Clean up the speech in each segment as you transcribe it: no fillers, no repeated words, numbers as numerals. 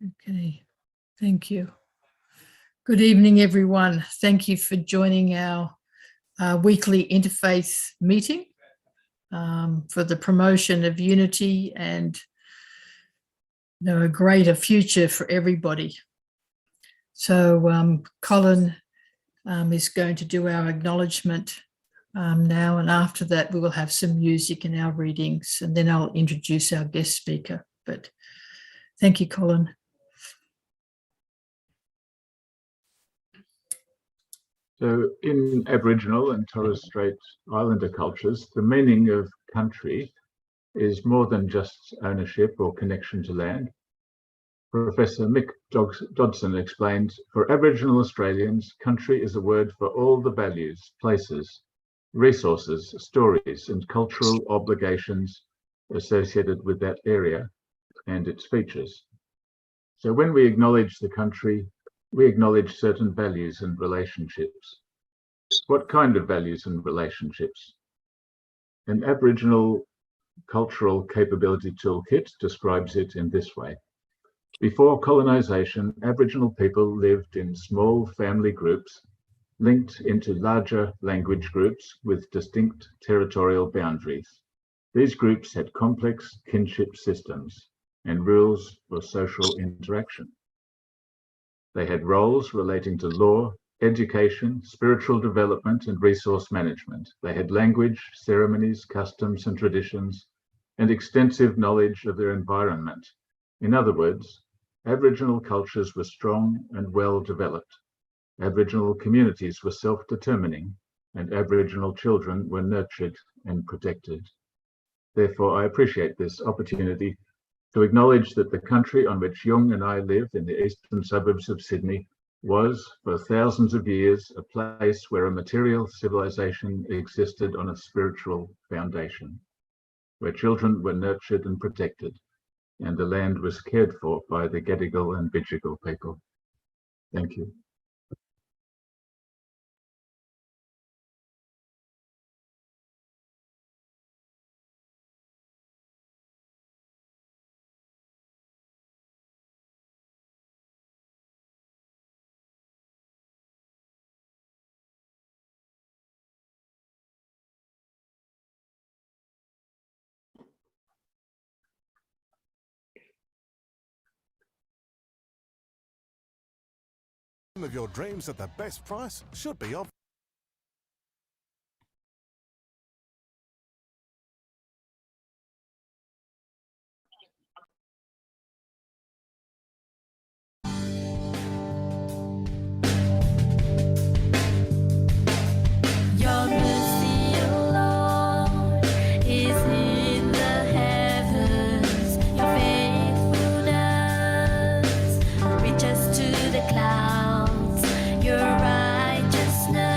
Okay, thank you. Good evening, everyone. Thank you for joining our weekly interfaith meeting for the promotion of unity and a greater future for everybody. So Colin is going to do our acknowledgement now, and after that we will have some music in our readings, and then I'll introduce our guest speaker. But thank you, Colin. So in Aboriginal and Torres Strait Islander cultures, the meaning of country is more than just ownership or connection to land. Professor Mick Dodson explained, for Aboriginal Australians, country is a word for all the values, places, resources, stories, and cultural obligations associated with that area and its features. So when we acknowledge the country, we acknowledge certain values and relationships. What kind of values and relationships? An Aboriginal Cultural Capability Toolkit describes it in this way. Before colonisation, Aboriginal people lived in small family groups linked into larger language groups with distinct territorial boundaries. These groups had complex kinship systems and rules for social interaction. They had roles relating to law, education, spiritual development, and resource management. They had language, ceremonies, customs, and traditions, and extensive knowledge of their environment. In other words, Aboriginal cultures were strong and well developed. Aboriginal communities were self-determining, and Aboriginal children were nurtured and protected. Therefore, I appreciate this opportunity to acknowledge that the country on which Jung and I live in the eastern suburbs of Sydney was, for thousands of years, a place where a material civilization existed on a spiritual foundation, where children were nurtured and protected, and the land was cared for by the Gadigal and Bidjigal people. Thank you. Of your dreams at the best price should be obvious. Your righteousness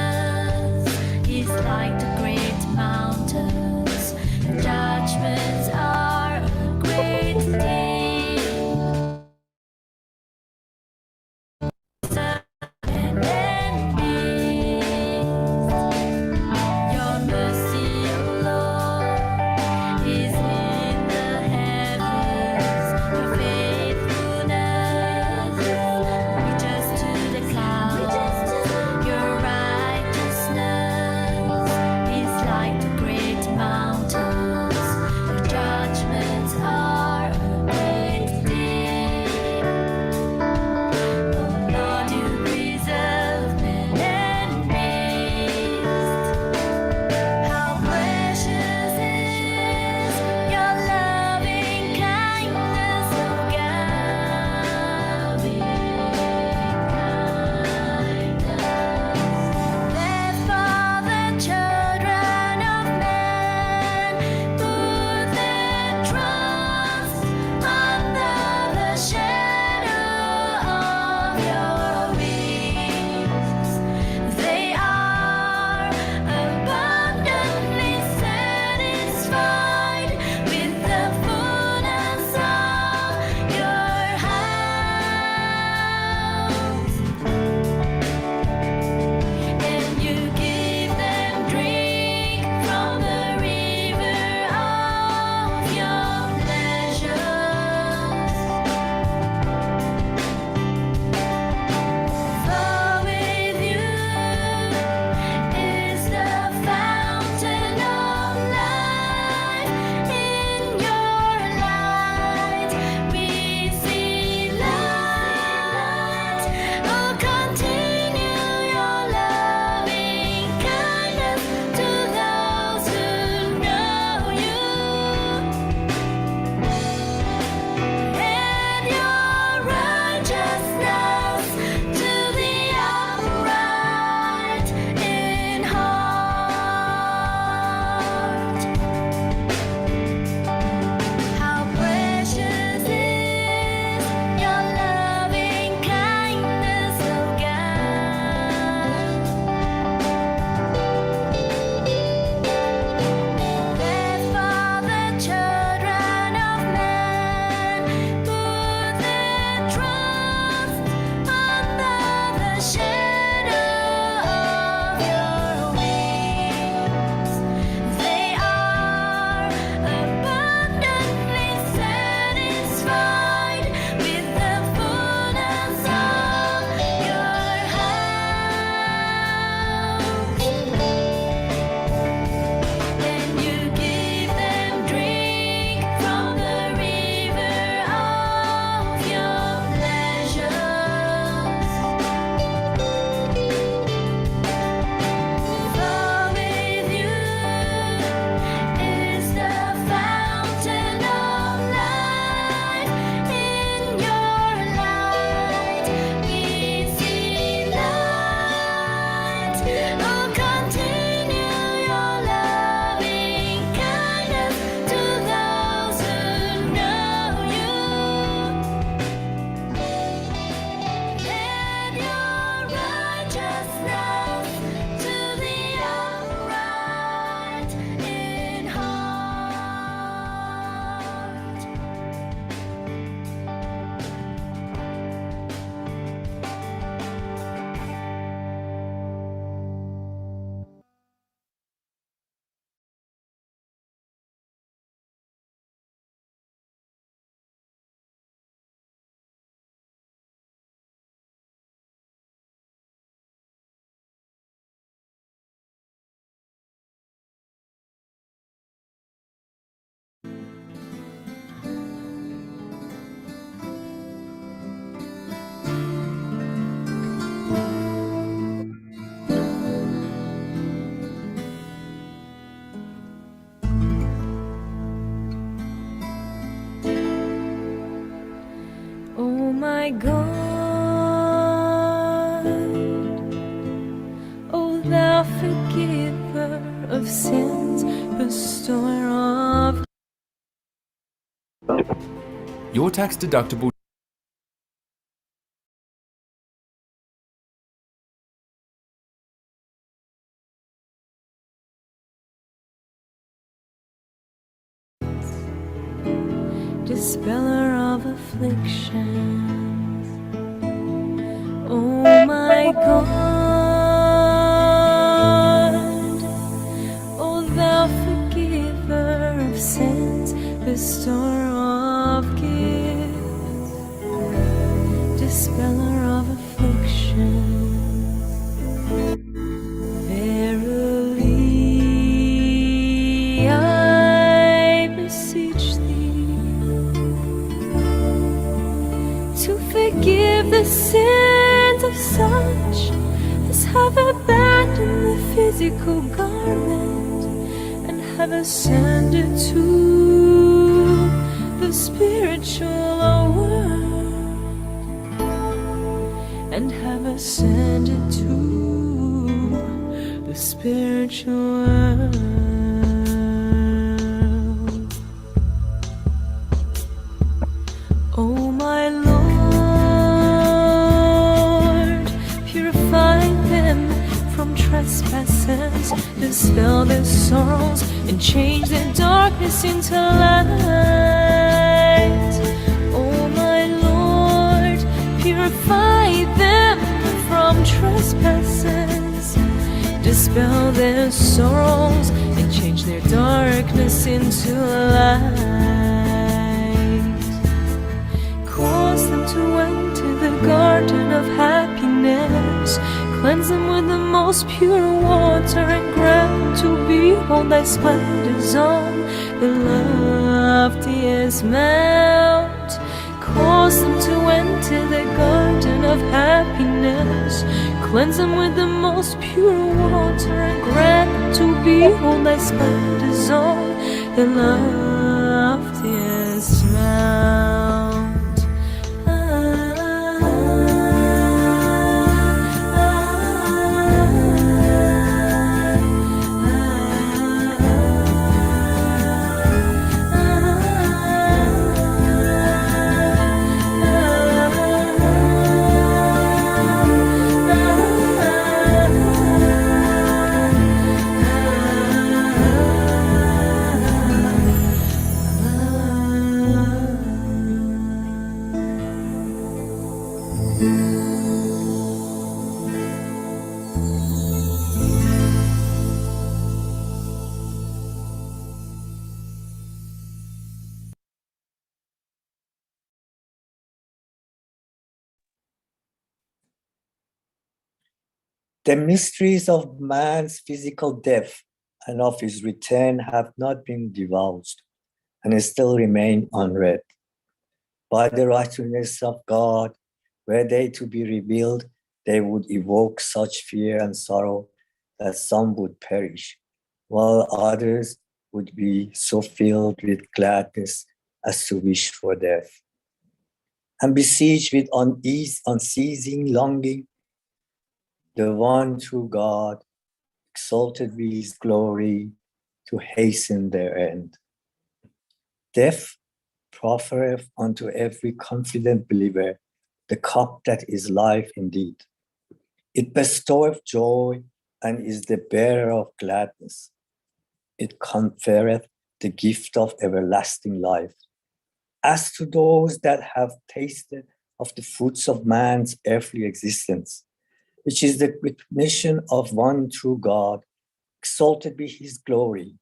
my God, O thou forgiver of sins, bestower of Your tax-deductible dispeller of afflictions. Oh my God, O thou forgiver of sins, bestower of gifts, dispeller of afflictions. Verily I beseech thee to forgive the sins of such as have abandoned the physical garment and have ascended to the spiritual world, and have ascended to the spiritual world. Oh my Lord, purify them from trespasses, dispel their sorrows, and change their darkness into light. Oh my Lord, purify them from trespasses, dispel their sorrows, and change their darkness into light. Cause them to enter the garden of happiness, cleanse them with the most pure water, and grant to behold thy splendors on the loftiest mount. Cause them to enter the garden of happiness, cleanse them with the most pure water, and grant to behold thy splendors on the loftiest mount. The mysteries of man's physical death and of his return have not been divulged and still remain unread. By the righteousness of God, were they to be revealed, they would evoke such fear and sorrow that some would perish, while others would be so filled with gladness as to wish for death, and besiege with unceasing longing the one true God, exalted be his glory, to hasten their end. Death proffereth unto every confident believer the cup that is life indeed. It bestoweth joy and is the bearer of gladness. It conferreth the gift of everlasting life. As to those that have tasted of the fruits of man's earthly existence, which is the recognition of one true God, exalted be his glory,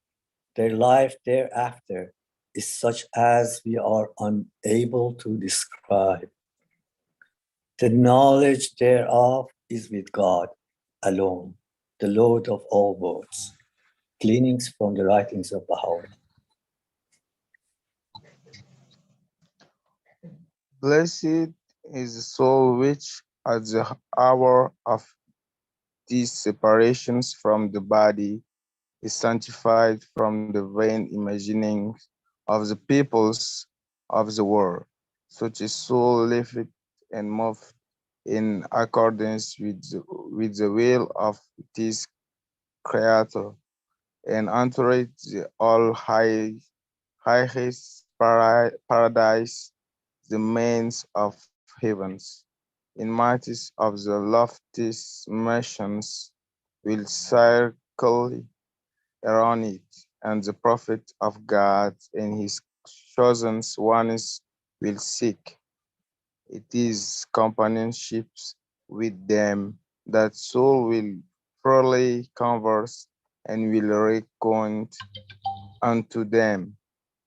their life thereafter is such as we are unable to describe. The knowledge thereof is with God alone, the Lord of all worlds. Gleanings from the writings of Baha'u'llah. Blessed is the soul which, at the hour of these separations from the body, is sanctified from the vain imaginings of the peoples of the world. Such a soul liveth and move in accordance with the will of this Creator, and entered the highest paradise, the mains of heavens. In mighties of the loftiest mansions will circle around it, and the prophet of God and his chosen ones will seek. It is companionships with them that soul will truly converse and will recount unto them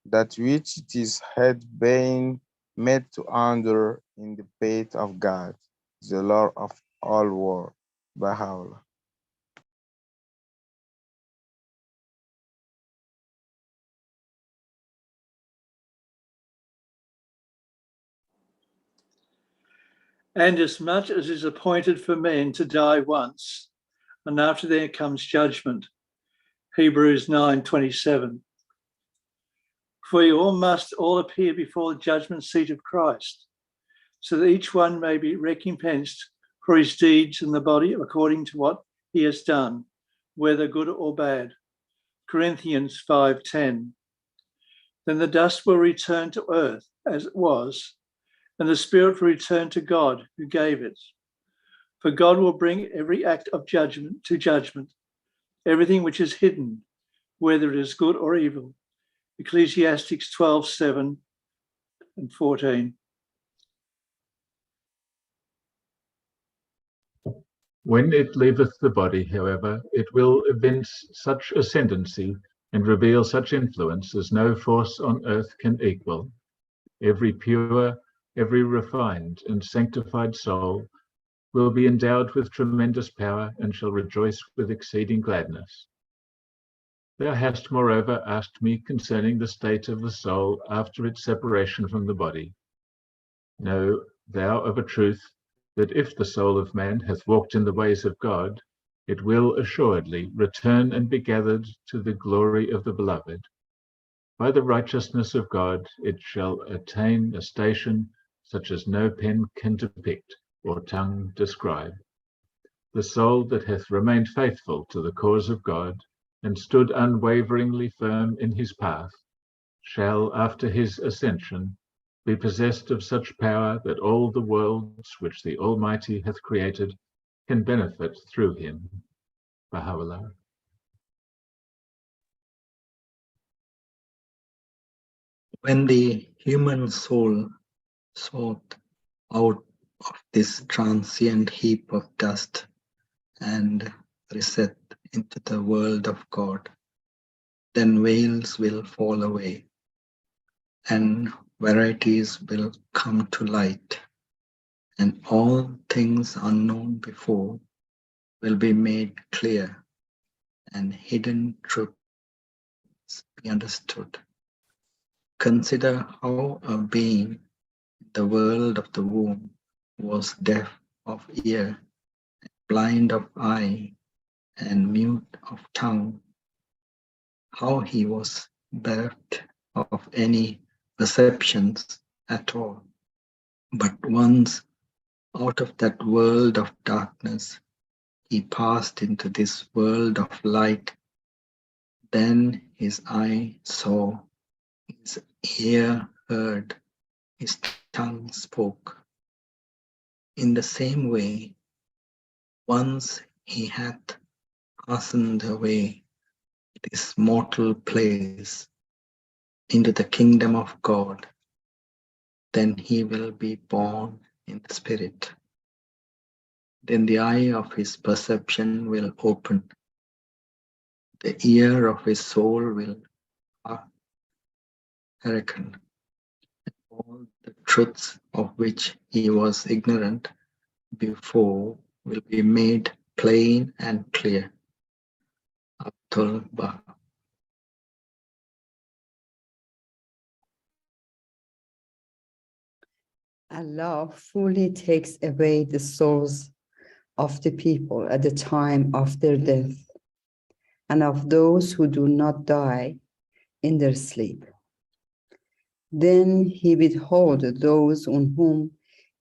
that which it is had been made to under in the faith of God, the Lord of all world. Baha'u'llah. And as much as is appointed for men to die once, and after there comes judgment. Hebrews 9:27. For you all must appear before the judgment seat of Christ, so that each one may be recompensed for his deeds in the body according to what he has done, whether good or bad. Corinthians 5:10. Then the dust will return to earth as it was, and the spirit will return to God who gave it. For God will bring every act of judgment to judgment, everything which is hidden, whether it is good or evil. Ecclesiastes 12:7 and 14. When it leaveth the body, however, it will evince such ascendancy and reveal such influence as no force on earth can equal. Every pure, every refined and sanctified soul will be endowed with tremendous power and shall rejoice with exceeding gladness. Thou hast moreover asked me concerning the state of the soul after its separation from the body. Know thou of a truth that if the soul of man hath walked in the ways of God, it will assuredly return and be gathered to the glory of the beloved. By the righteousness of God it shall attain a station such as no pen can depict or tongue describe. The soul that hath remained faithful to the cause of God and stood unwaveringly firm in his path shall, after his ascension, be possessed of such power that all the worlds which the Almighty hath created can benefit through him. Baha'u'llah. When the human soul sought out of this transient heap of dust and reset into the world of God, then veils will fall away and varieties will come to light, and all things unknown before will be made clear, and hidden truths be understood. Consider how a being in the world of the womb was deaf of ear, blind of eye, and mute of tongue, how he was bereft of any perceptions at all. But once out of that world of darkness, he passed into this world of light. Then his eye saw, his ear heard, his tongue spoke. In the same way, once he had hastened away this mortal place into the kingdom of God, then he will be born in the spirit. Then the eye of his perception will open, the ear of his soul will hearken, and all the truths of which he was ignorant before will be made plain and clear. Abdul Baha. Allah fully takes away the souls of the people at the time of their death, and of those who do not die in their sleep. Then he withholds those on whom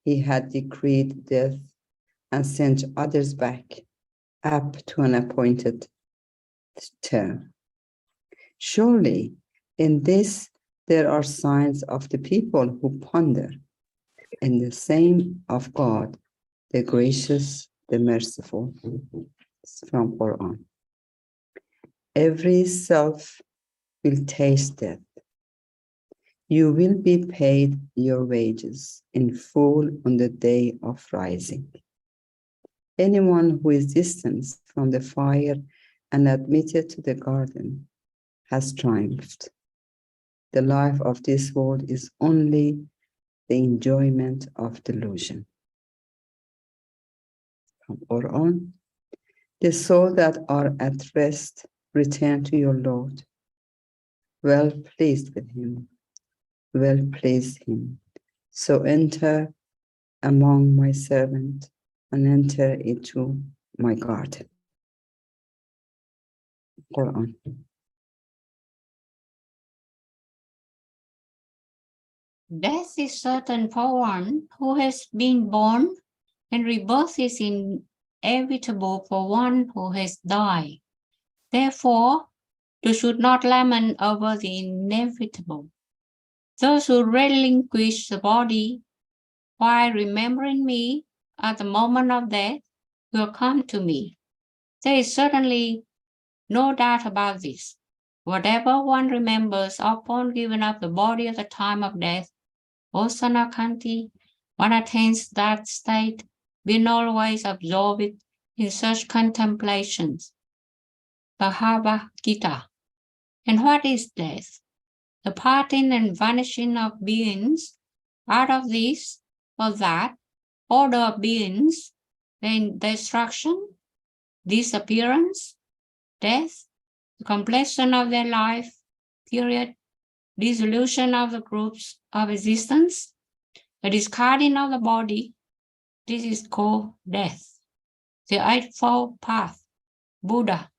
he had decreed death and sent others back up to an appointed term. Surely in this there are signs of the people who ponder in the same of God, the gracious, the merciful. It's from Quran. Every self will taste death. You will be paid your wages in full on the day of rising. Anyone who is distanced from the fire and admitted to the garden has triumphed. The life of this world is only the enjoyment of delusion. From Quran, the souls that are at rest return to your Lord, well pleased with him, well pleased him. So enter among my servants and enter into my garden. Quran. Death is certain for one who has been born, and rebirth is inevitable for one who has died. Therefore, you should not lament over the inevitable. Those who relinquish the body while remembering me at the moment of death will come to me. There is certainly no doubt about this. Whatever one remembers upon giving up the body at the time of death, O Sanakanti, one attains that state, being always absorbed in such contemplations. Bhagavad Gita. And what is death? The parting and vanishing of beings out of this or that order of beings, then destruction, disappearance, death, the completion of their life, period, dissolution of the groups of existence, the discarding of the body. This is called death. The Eightfold Path, Buddha.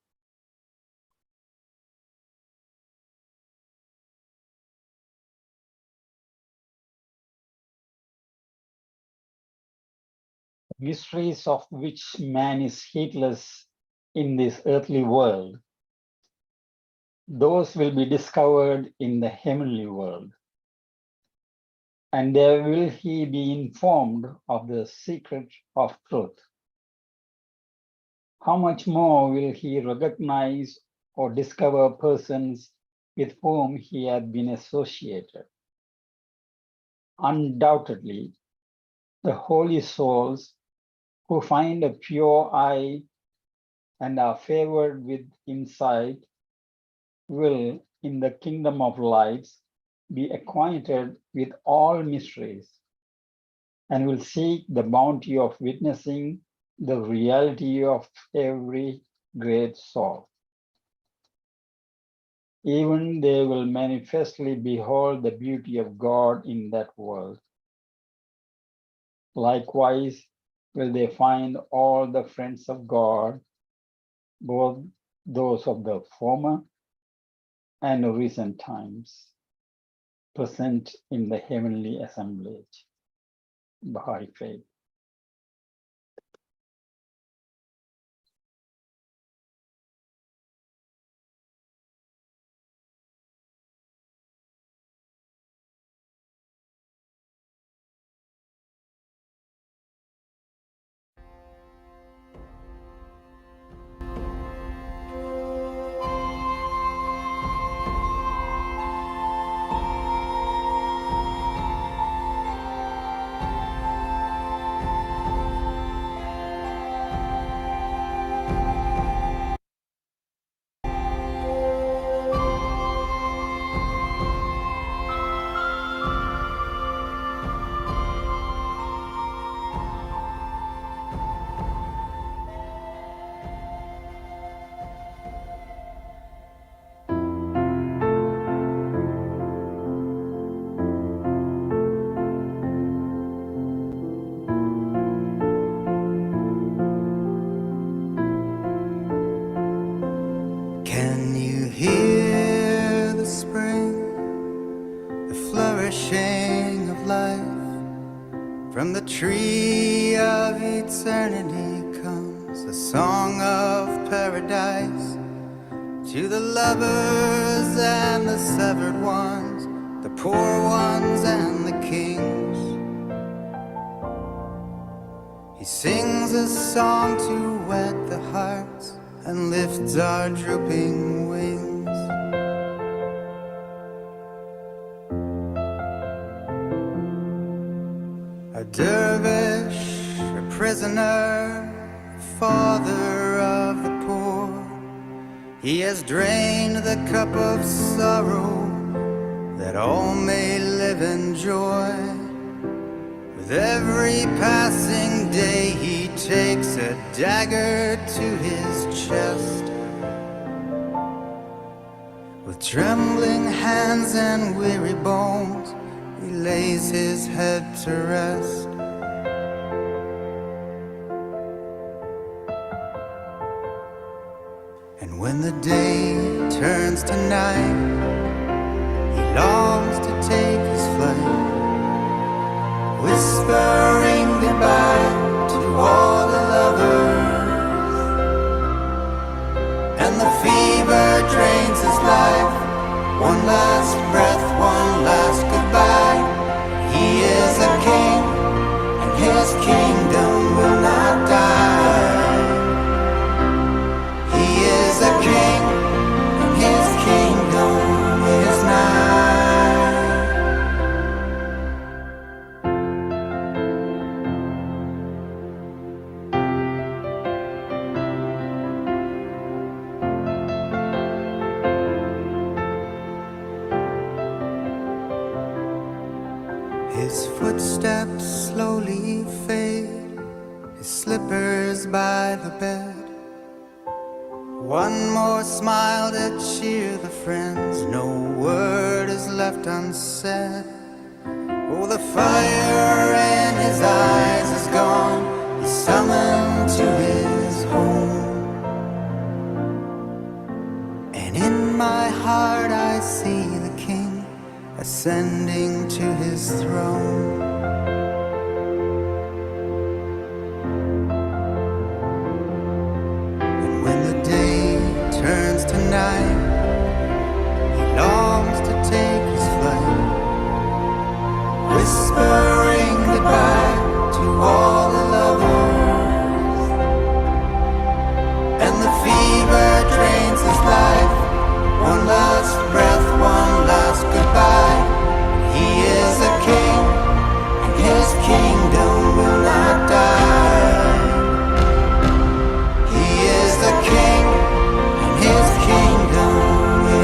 Mysteries of which man is heedless in this earthly world, those will be discovered in the heavenly world. And there will he be informed of the secret of truth. How much more will he recognize or discover persons with whom he had been associated? Undoubtedly, the holy souls who find a pure eye and are favored with insight will, in the kingdom of lights, be acquainted with all mysteries and will seek the bounty of witnessing the reality of every great soul. Even they will manifestly behold the beauty of God in that world. Likewise, will they find all the friends of God, both those of the former and recent times, present in the heavenly assemblage. Baha'i Faith. From the tree of eternity comes a song of paradise. To the lovers and the severed ones, the poor ones and the kings, he sings a song to wet the hearts and lifts our drooping wings. A dervish, a prisoner, father of the poor, he has drained the cup of sorrow that all may live in joy. With every passing day he takes a dagger to his chest. With trembling hands and weary bones he lays his head to rest. And when the day turns to night, he longs to take his flight, whispering goodbye to all the lovers. And the fever drains his life, one last breath, one last goodbye. He is a king, and his kingdom will not die. He is a king, and his kingdom is nigh. His footsteps slowly fade, his slippers by the bed. One more smile to cheer the friends, no word is left unsaid. Oh, the fire in his eyes is gone, he's summoned to his home. And in my heart I see the King ascending to his throne. And when the day turns to night, he longs to take his flight, whispering goodbye to all the lovers. And the fever drains his life, one last breath, one last goodbye. He is a king, and his kingdom will not die. He is the king, and his kingdom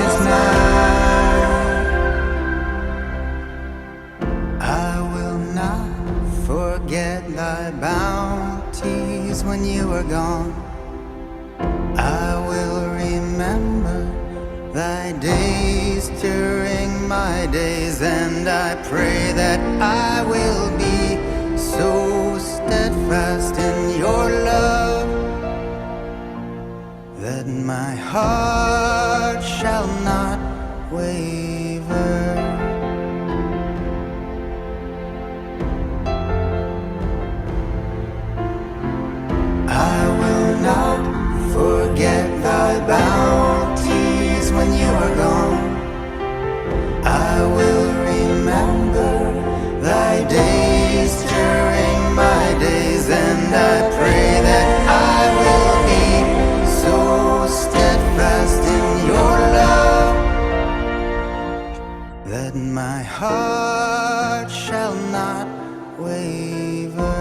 is nigh. I will not forget thy bounties when you are gone. I will remember thy days during my days, and I pray that I will be so steadfast in your love that my heart shall not waver. I will not forget thy bounties when you are gone. I will remember thy days during my days, and I pray that I will be so steadfast in your love that my heart shall not waver.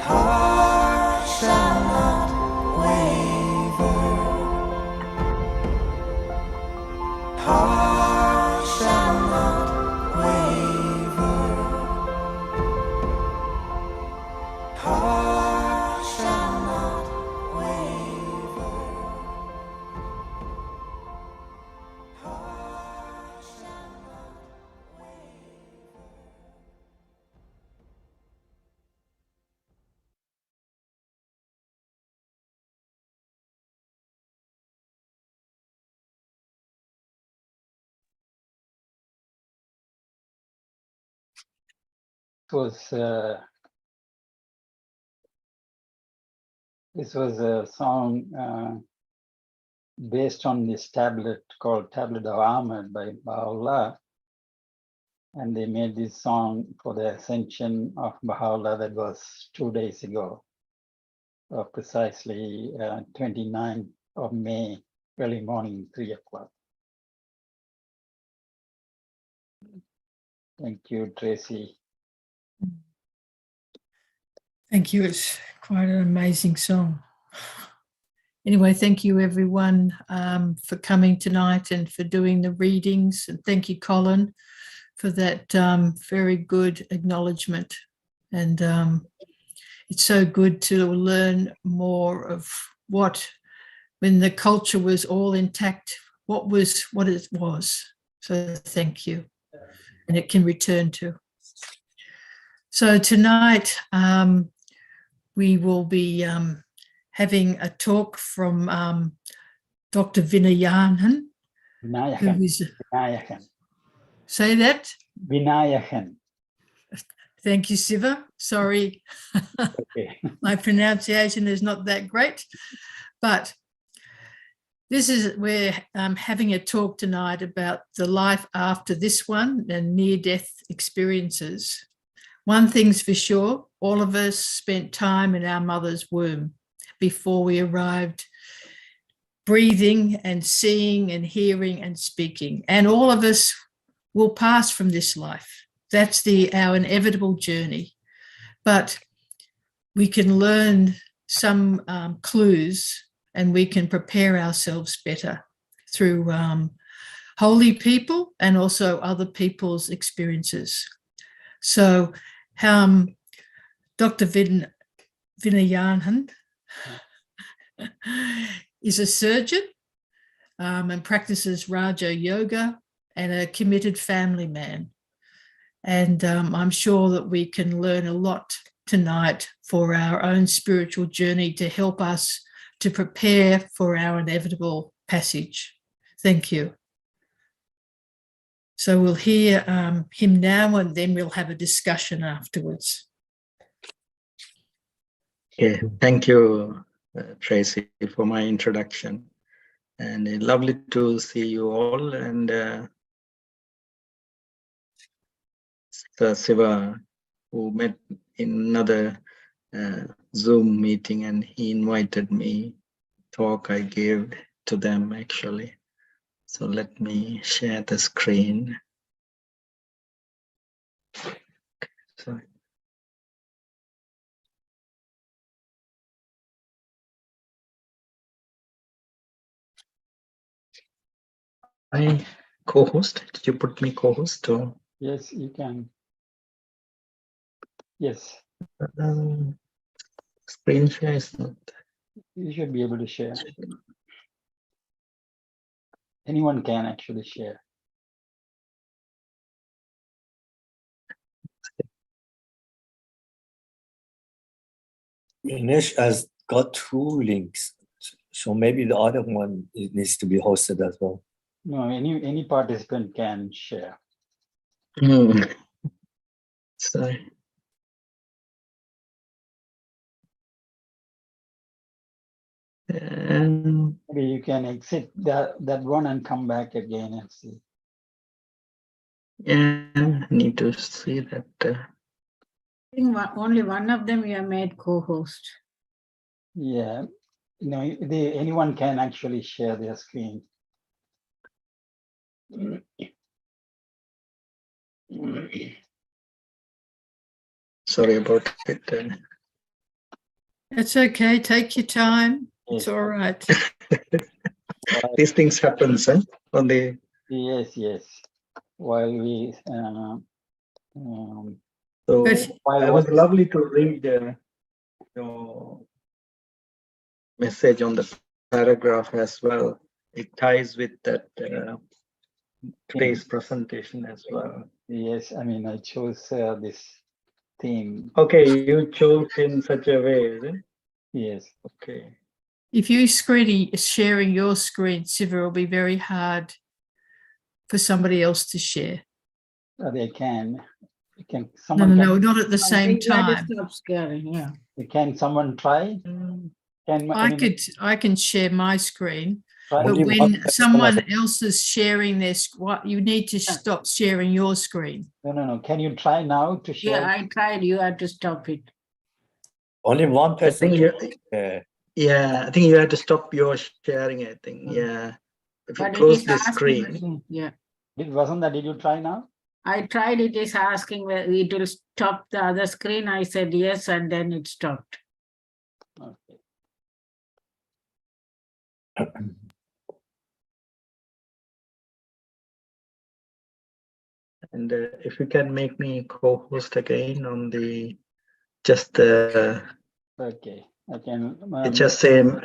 Heart shall not waver. Heart shall not waver. Heart shall not waver. Heart This was a song based on this tablet called Tablet of Ahmed by Baha'u'llah. And they made this song for the ascension of Baha'u'llah. That was 2 days ago, precisely 29th of May, early morning, 3 o'clock. Thank you, Tracy. Thank you. It's quite an amazing song. Anyway, thank you everyone for coming tonight and for doing the readings. And thank you, Colin, for that very good acknowledgement. And it's so good to learn more of what, when the culture was all intact, what it was. So thank you. And it can return to. So tonight we will be having a talk from Dr. Vinayanan, who is... Vinayakan. Say that? Vinayakan. Thank you, Siva. Sorry, Okay. my pronunciation is not that great, but we're having a talk tonight about the life after this one and near-death experiences. One thing's for sure, all of us spent time in our mother's womb before we arrived, breathing and seeing and hearing and speaking. And all of us will pass from this life. That's our inevitable journey. But we can learn some clues and we can prepare ourselves better through holy people and also other people's experiences. So Dr. Vinayanan is a surgeon and practices Raja Yoga and a committed family man. And I'm sure that we can learn a lot tonight for our own spiritual journey to help us to prepare for our inevitable passage. Thank you. So we'll hear him now and then we'll have a discussion afterwards. Okay, thank you, Tracy, for my introduction. And lovely to see you all. And Siva, who met in another Zoom meeting, and he invited me talk I gave to them actually. So let me share the screen. Sorry. I co-host. Did you put me co-host or? Yes, you can. Yes. Screen share is not. You should be able to share. Anyone can actually share. Ganesh has got 2 links, so maybe the other one needs to be hosted as well. No, any participant can share. Sorry. Maybe you can exit that one and come back again and see. Yeah, I need to see that. I think only one of them you have made co-host. Yeah, you know, anyone can actually share their screen. Sorry about it. It's okay. Take your time. It's all right. These things happen, sir. On the Yes. While we so it was lovely to read your message on the paragraph as well. It ties with that today's presentation as well. Yes, I mean I chose this theme. Okay, you chose in such a way, is it? Yes. Okay. If you sharing your screen, Siva, it'll be very hard for somebody else to share. They can. Can No, someone? no, not at the I same think that is time. stop scaring, yeah. Can someone try? Can I can share my screen, try? but Only one when person someone of- else is sharing what you need to stop sharing your screen. No. Can you try now to share? Yeah, I tried. You had to stop it. Only one I person. think yeah, I think you have to stop your sharing, I think. Yeah. If you But it close is the asking screen. again, yeah. Did you try now? I tried, it is asking whether it will stop the other screen. I said yes, and then it stopped. Okay. And if you can make me co-host again on the just the Okay. I can. it's just same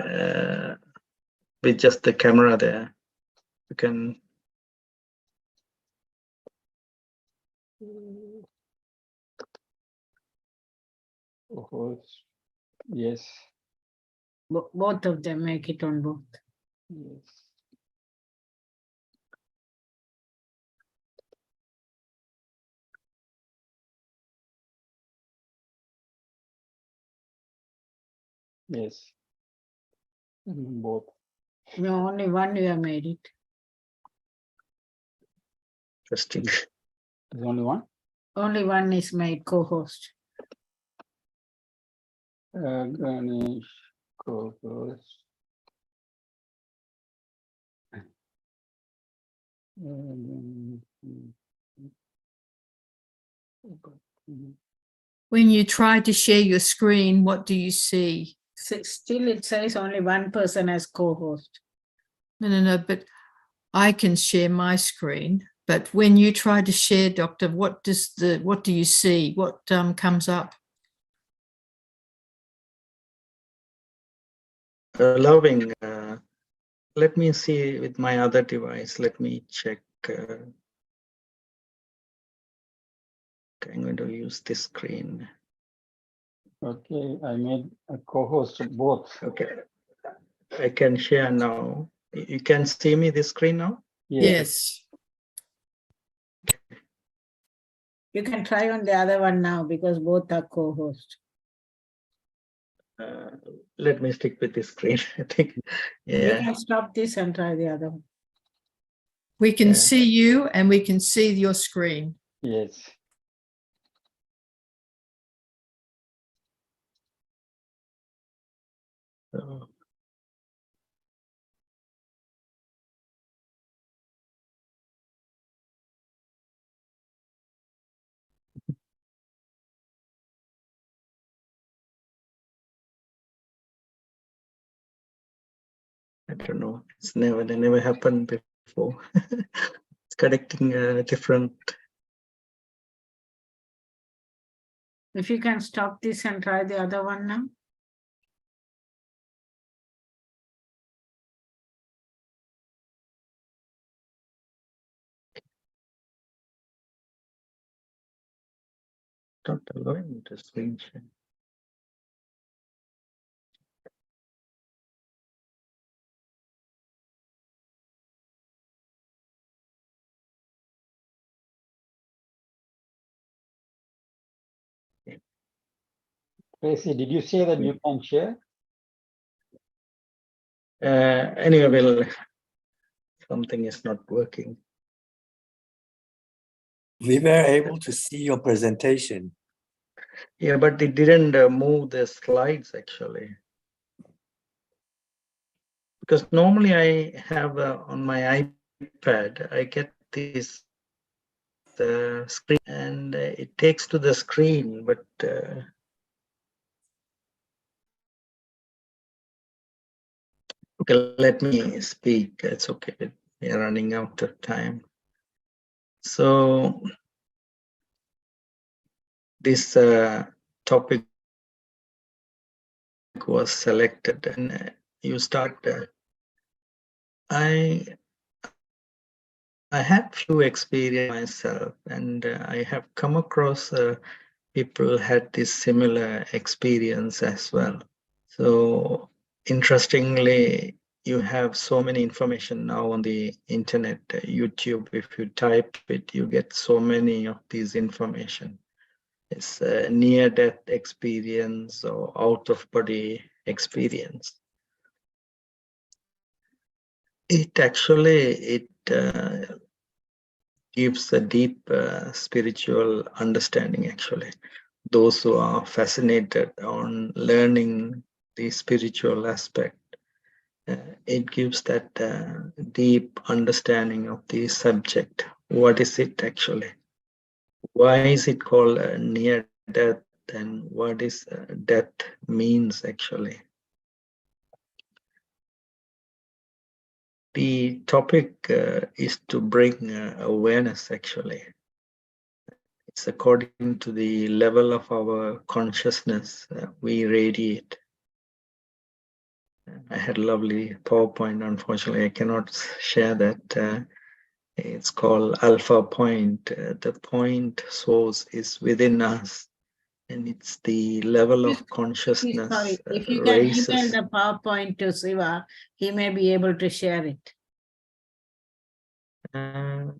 with just the camera there. You can. Yes. Both of them, make it on both. Yes. Yes. Both. No, only one you have made it. Interesting. There's only one. Only one is made co-host. Ganesh co-host. When you try to share your screen, what do you see? Still, it says only one person as co-host. No, but I can share my screen. But when you try to share, Doctor, what do you see? What comes up? Allowing. Let me see with my other device. Let me check. I'm going to use this screen. Okay, I made a co-host both. Okay, I can share now. You can see me this screen now? Yes. You can try on the other one now because both are co-host. Let me stick with this screen. I think, yeah. You can stop this and try the other one. We can see you and we can see your screen. Yes. So, I don't know. They never happened before. It's connecting different. If you can stop this and try the other one now. Not allowing the screen share. Tracy, did you say that you can share? Anyway, well, something is not working. We were able to see your presentation. Yeah, but it didn't move the slides actually. Because normally I have on my iPad, I get this screen and it takes to the screen, but okay, let me speak. It's okay. We are running out of time. So this topic was selected and you start. I had few experience myself, and I have come across people had this similar experience as well. So interestingly, you have so many information now on the internet, YouTube. If you type it, you get so many of these information. is a near-death experience or out-of-body experience. It actually gives a deep spiritual understanding. Actually, those who are fascinated on learning the spiritual aspect, it gives that deep understanding of the subject. What is it actually? Why is it called near death, and what is death means actually? The topic is to bring awareness actually. It's according to the level of our consciousness we radiate. I had a lovely PowerPoint. Unfortunately, I cannot share that. It's called Alpha Point. The point source is within us, and it's the level of consciousness Sorry, if you can email raises. the PowerPoint to Siva, he may be able to share it.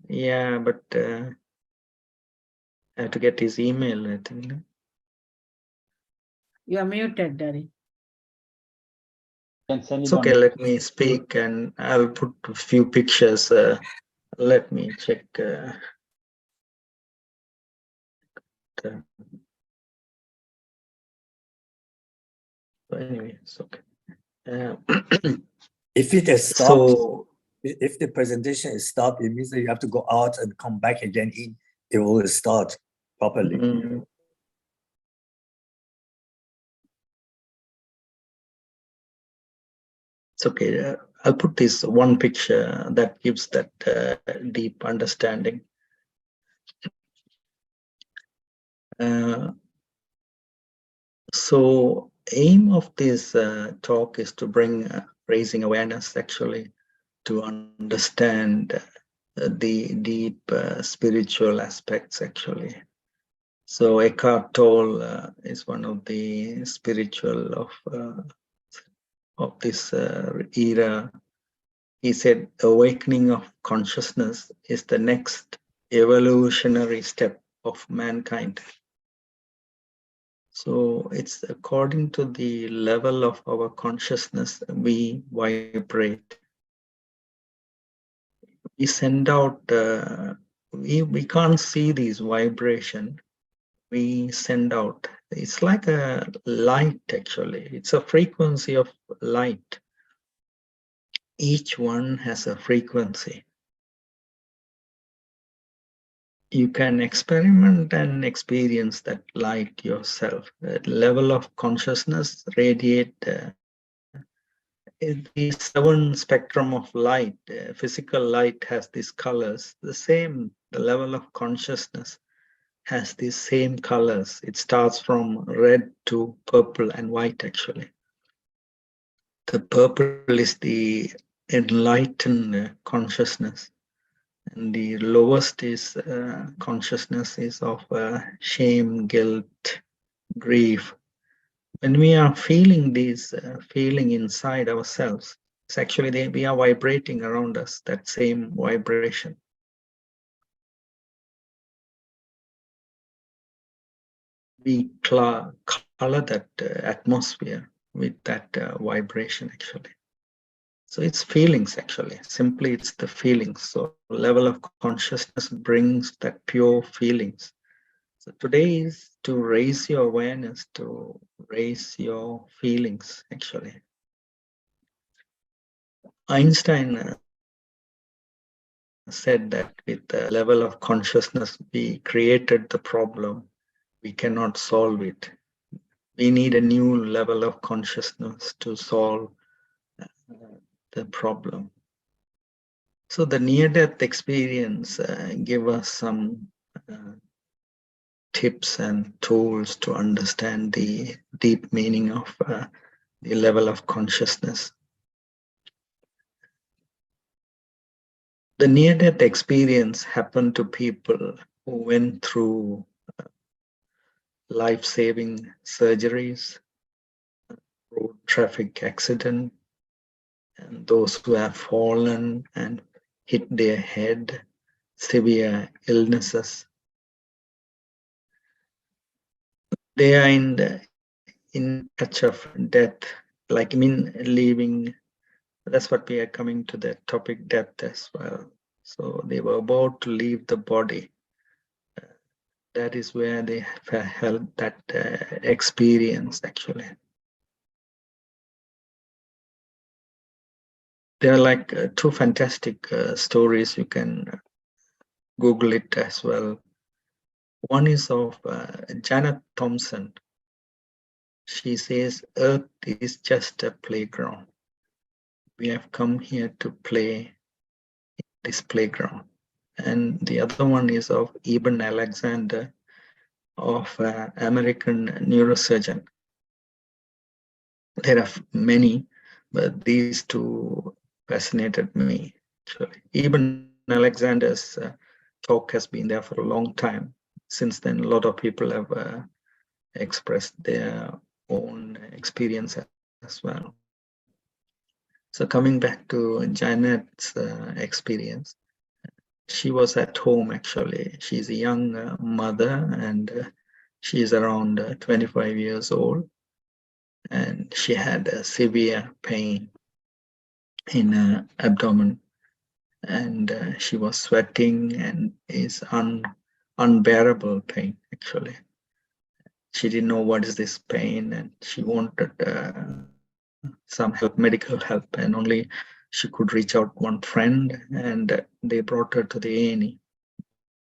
Yeah, but I have to get his email, I think. You are muted, Dari. It's okay, let me speak and I'll put a few pictures. Let me check. Anyway, it's okay. If it is stopped, So, if the presentation is stopped, it means that you have to go out and come back again in. It will start properly. it's okay. I'll put this one picture that gives that deep understanding. So aim of this talk is to bring raising awareness actually to understand the deep spiritual aspects actually. So Eckhart Tolle is one of the spiritual of this era. He said awakening of consciousness is the next evolutionary step of mankind. So it's according to the level of our consciousness we vibrate. We send out, we can't see these vibration. We send out. It's like a light actually. It's a frequency of light. Each one has a frequency. You can experiment and experience that light yourself. That level of consciousness radiate the 7 spectrum of light. Physical light has these colors. The level of consciousness has these same colors. It starts from red to purple and white actually. The purple is the enlightened consciousness. And the lowest is consciousness is of shame, guilt, grief. When we are feeling these feeling inside ourselves, it's actually we are vibrating around us, that same vibration. We color that atmosphere with that vibration actually. So it's feelings actually, simply it's the feelings. So level of consciousness brings that pure feelings. So today is to raise your awareness, to raise your feelings actually. Einstein said that with the level of consciousness we created the problem, we cannot solve it. We need a new level of consciousness to solve the problem. So the near-death experience give us some tips and tools to understand the deep meaning of the level of consciousness. The near-death experience happened to people who went through life-saving surgeries, road traffic accident, and those who have fallen and hit their head, severe illnesses. they are in touch of death, like leaving. That's what we are coming to, the topic death as well. So they were about to leave the body. That is where they held that experience, actually. There are like two fantastic stories. You can Google it as well. One is of Janet Thompson. She says, Earth is just a playground. We have come here to play this playground. And the other one is of Eben Alexander, of American neurosurgeon. There are many, but these two fascinated me, actually. Eben Alexander's talk has been there for a long time. Since then, a lot of people have expressed their own experience as well. So coming back to Janet's experience, she was at home, actually. She's a young mother, and she is around 25 years old, and she had a severe pain in her abdomen, and she was sweating, and is unbearable pain, actually. She didn't know what is this pain, and she wanted some help, medical help, and only she could reach out one friend, and they brought her to the A&E.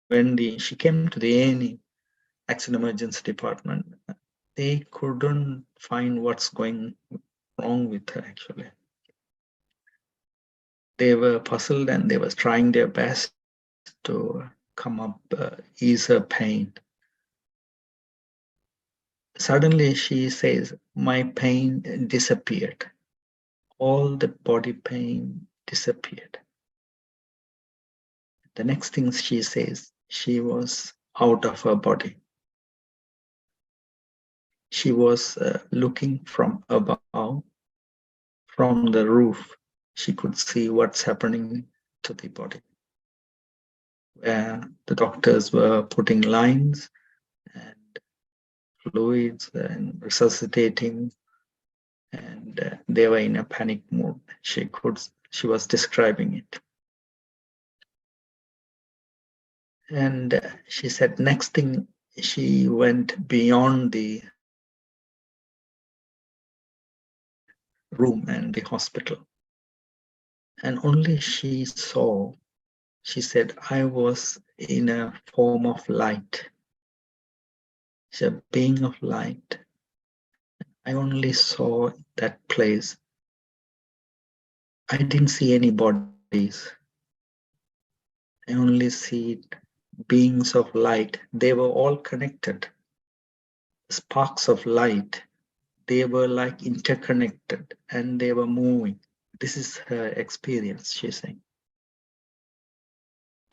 When she came to the A&E, accident emergency department, they couldn't find what's going wrong with her, actually. They were puzzled, and they were trying their best to come up, ease her pain. Suddenly she says, my pain disappeared. All the body pain disappeared. The next thing she says, she was out of her body. She was looking from above, from the roof. She could see what's happening to the body. Where the doctors were putting lines and fluids and resuscitating, and they were in a panic mode. She was describing it. And she said, next thing, she went beyond the room and the hospital. And only she saw, she said, I was in a form of light. She's a being of light. I only saw that place. I didn't see any bodies. I only see beings of light. They were all connected. Sparks of light. They were like interconnected, and they were moving. This is her experience, she's saying.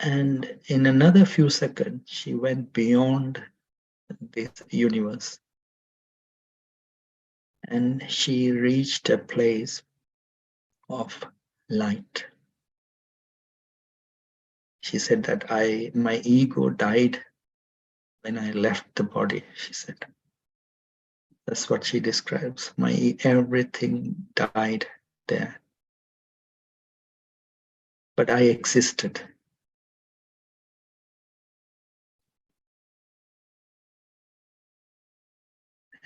And in another few seconds, she went beyond this universe. And she reached a place of light. She said that my ego died when I left the body, she said. That's what she describes. Everything died there. But I existed.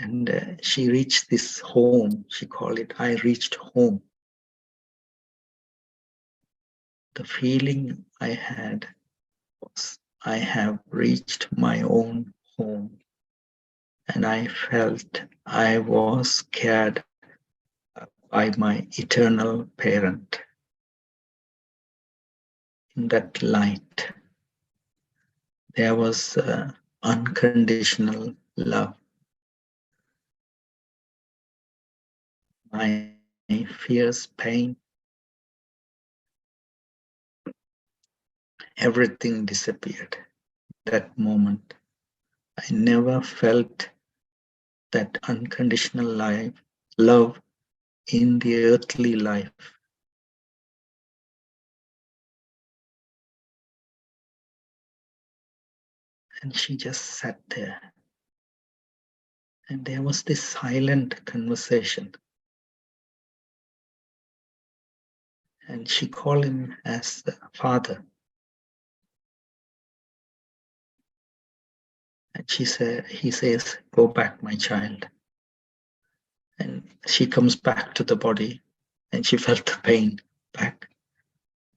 And she reached this home. She called it, I reached home. The feeling I had was, I have reached my own home. And I felt I was cared by my eternal parent. In that light, there was unconditional love. My fierce pain, everything disappeared. That moment, I never felt that unconditional love in the earthly life. And she just sat there. And there was this silent conversation. And she called him as father. And he says, "Go back, my child." And she comes back to the body, and she felt the pain back.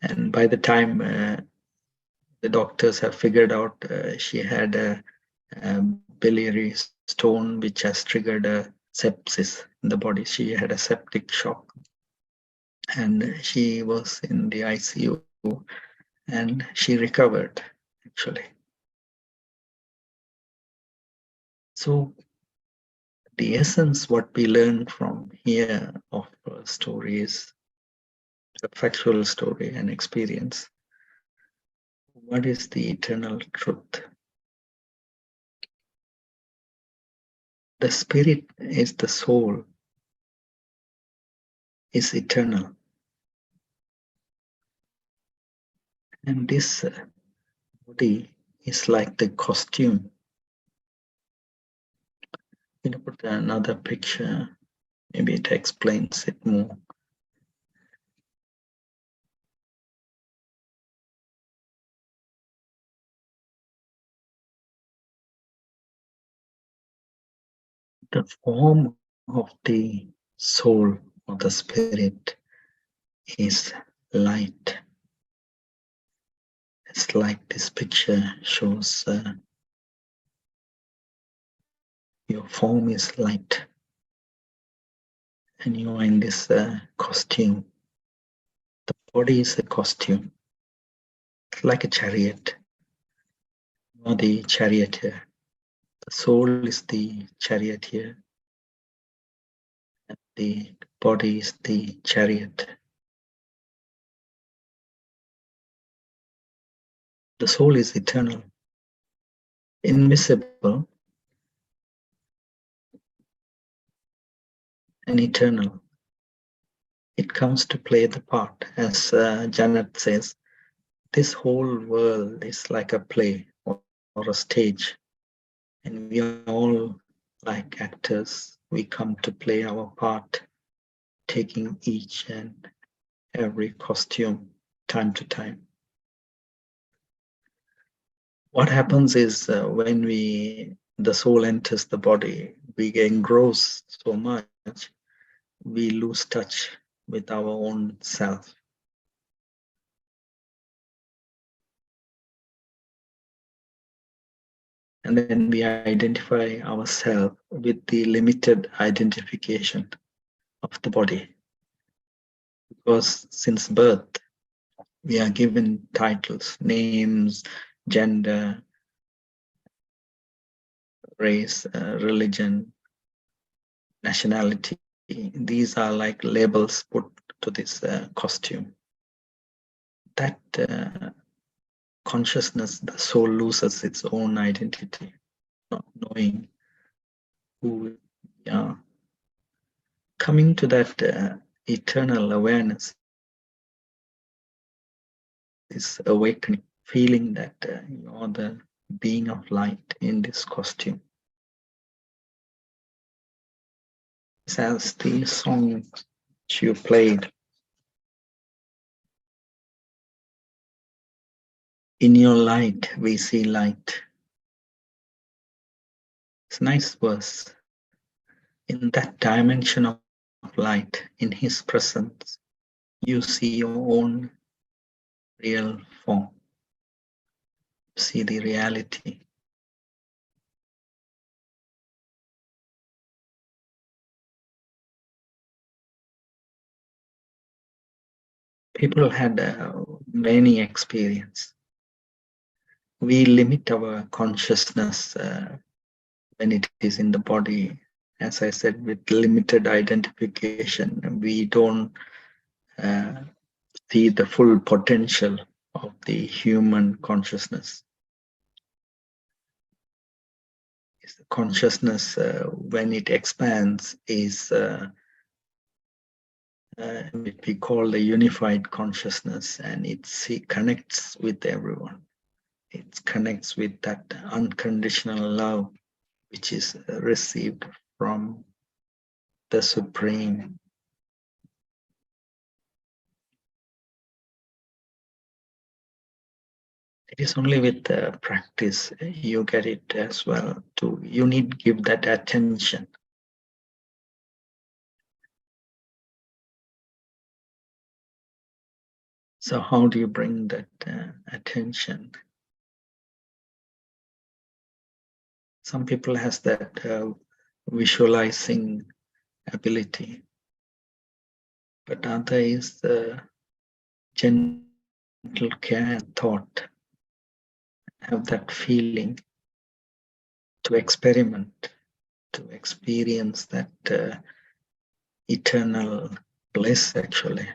And by the time the doctors have figured out she had a biliary stone, which has triggered a sepsis in the body. She had a septic shock. And she was in the ICU, and she recovered, actually. So the essence, what we learn from here of stories, a factual story and experience, what is the eternal truth? The spirit is the soul, is eternal. And this body is like the costume. You know, put another picture, maybe it explains it more. The form of the soul or the spirit is light. It's like this picture shows your form is light, and you are in this costume. The body is a costume. It's like a chariot. You are the charioteer. The soul is the charioteer. And the body is the chariot. The soul is eternal, invisible, and eternal. It comes to play the part, as Janet says, this whole world is like a play or a stage, and we are all like actors. We come to play our part, taking each and every costume time to time. What happens is when the soul enters the body, we get engrossed so much, we lose touch with our own self. And then we identify ourselves with the limited identification of the body. Because since birth, we are given titles, names, gender, race, religion, nationality. These are like labels put to this costume. That consciousness, the soul loses its own identity, not knowing who we are. Coming to that eternal awareness is awakening, feeling that you are the being of light in this costume. As the song you played, in your light we see light. It's a nice verse. In that dimension of light, in his presence, you see your own real form. See the reality. People had many experiences. We limit our consciousness when it is in the body. As I said, with limited identification, we don't see the full potential of the human consciousness. Consciousness, when it expands, is what we call the unified consciousness, and it connects with everyone. It connects with that unconditional love which is received from the Supreme. It is only with practice you get it as well. You need to give that attention. So how do you bring that attention? Some people has that visualizing ability, but other is the gentle care and thought. Have that feeling to experiment, to experience that eternal bliss actually.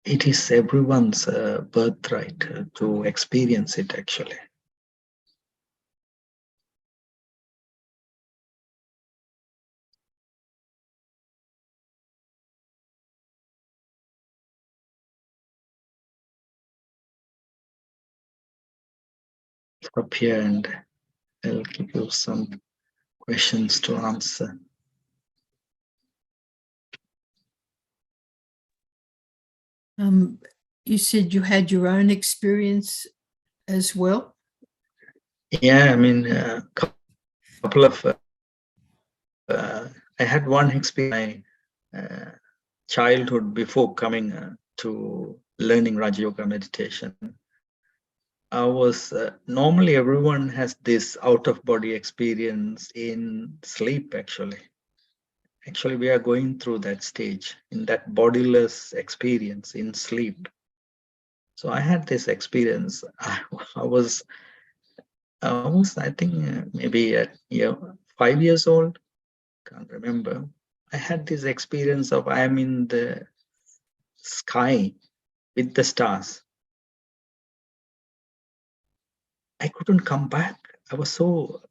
It is everyone's birthright to experience it actually. Up here and I'll give you some questions to answer. You said you had your own experience as well? Yeah, I mean, a couple of, I had one experience in my childhood before coming to learning Raja Yoga meditation. I was, normally everyone has this out-of-body experience in sleep actually. Actually, we are going through that stage, in that bodiless experience in sleep. So I had this experience. I was I think maybe at 5 years old, can't remember. I had this experience of I am in the sky with the stars. I couldn't come back. I was so,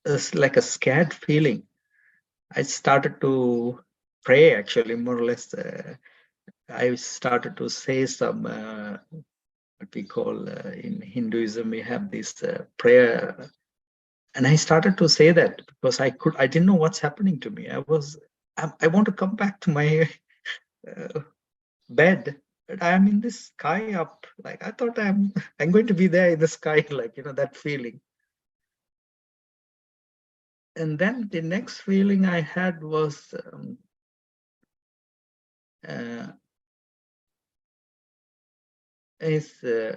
it's like a scared feeling. I started to pray actually, more or less. I started to say some, what we call in Hinduism, we have this prayer. And I started to say that because I didn't know what's happening to me. I want to come back to my bed, but I'm in this sky up. Like I thought I'm going to be there in the sky, like, that feeling. And then the next feeling I had was I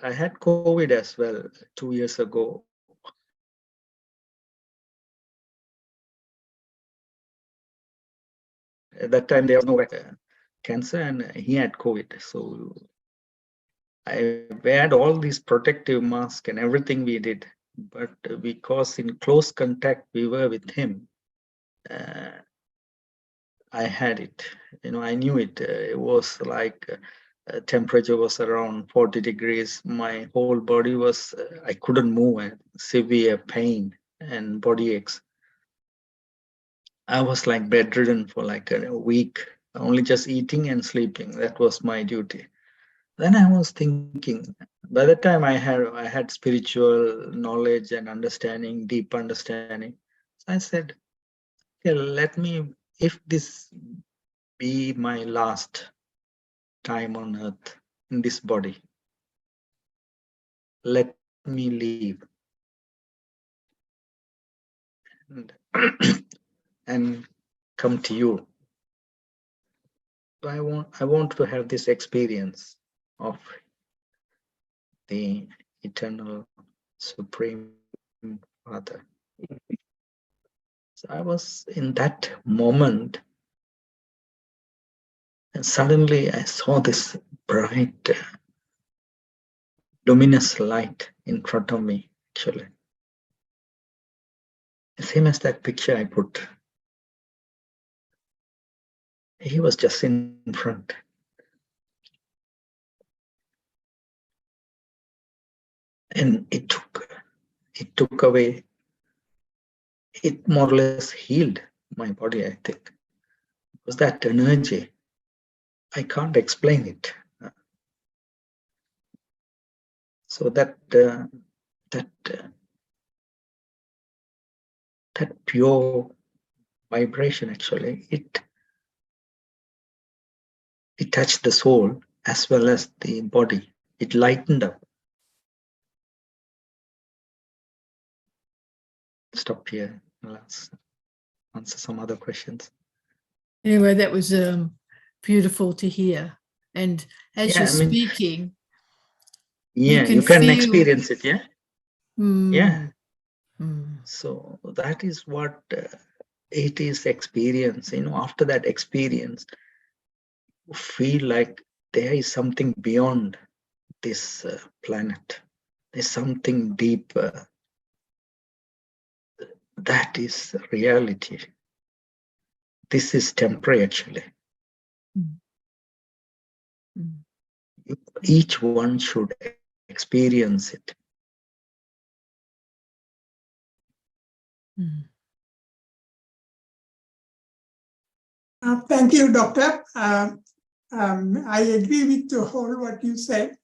had COVID as well 2 years ago. At that time, there was no cancer, and he had COVID. So I had all these protective masks and everything we did. But because in close contact we were with him, I had it. I knew it. It was like temperature was around 40 degrees. My whole body was, I couldn't move, severe pain and body aches. I was like bedridden for like a week, only just eating and sleeping. That was my duty. Then I was thinking, by the time I had spiritual knowledge and understanding, deep understanding. So I said, okay, let me, if this be my last time on earth in this body, let me leave and come to you. So I want to have this experience of the eternal Supreme Father. So I was in that moment, and suddenly I saw this bright, luminous light in front of me, actually. Same as that picture I put. He was just in front. And it took away, it more or less healed my body, I think. It was that energy. I can't explain it. So that pure vibration, actually, it touched the soul as well as the body. It lightened up. Stop here. Let's answer some other questions. Anyway, that was beautiful to hear. And as you're speaking, you can experience it. Yeah. Yeah. Mm. So that is what it is experience. After that experience, you feel like there is something beyond this planet. There's something deeper. That is reality. This is temporary, actually. Each one should experience it. Thank you, Doctor. I agree with the whole what you said,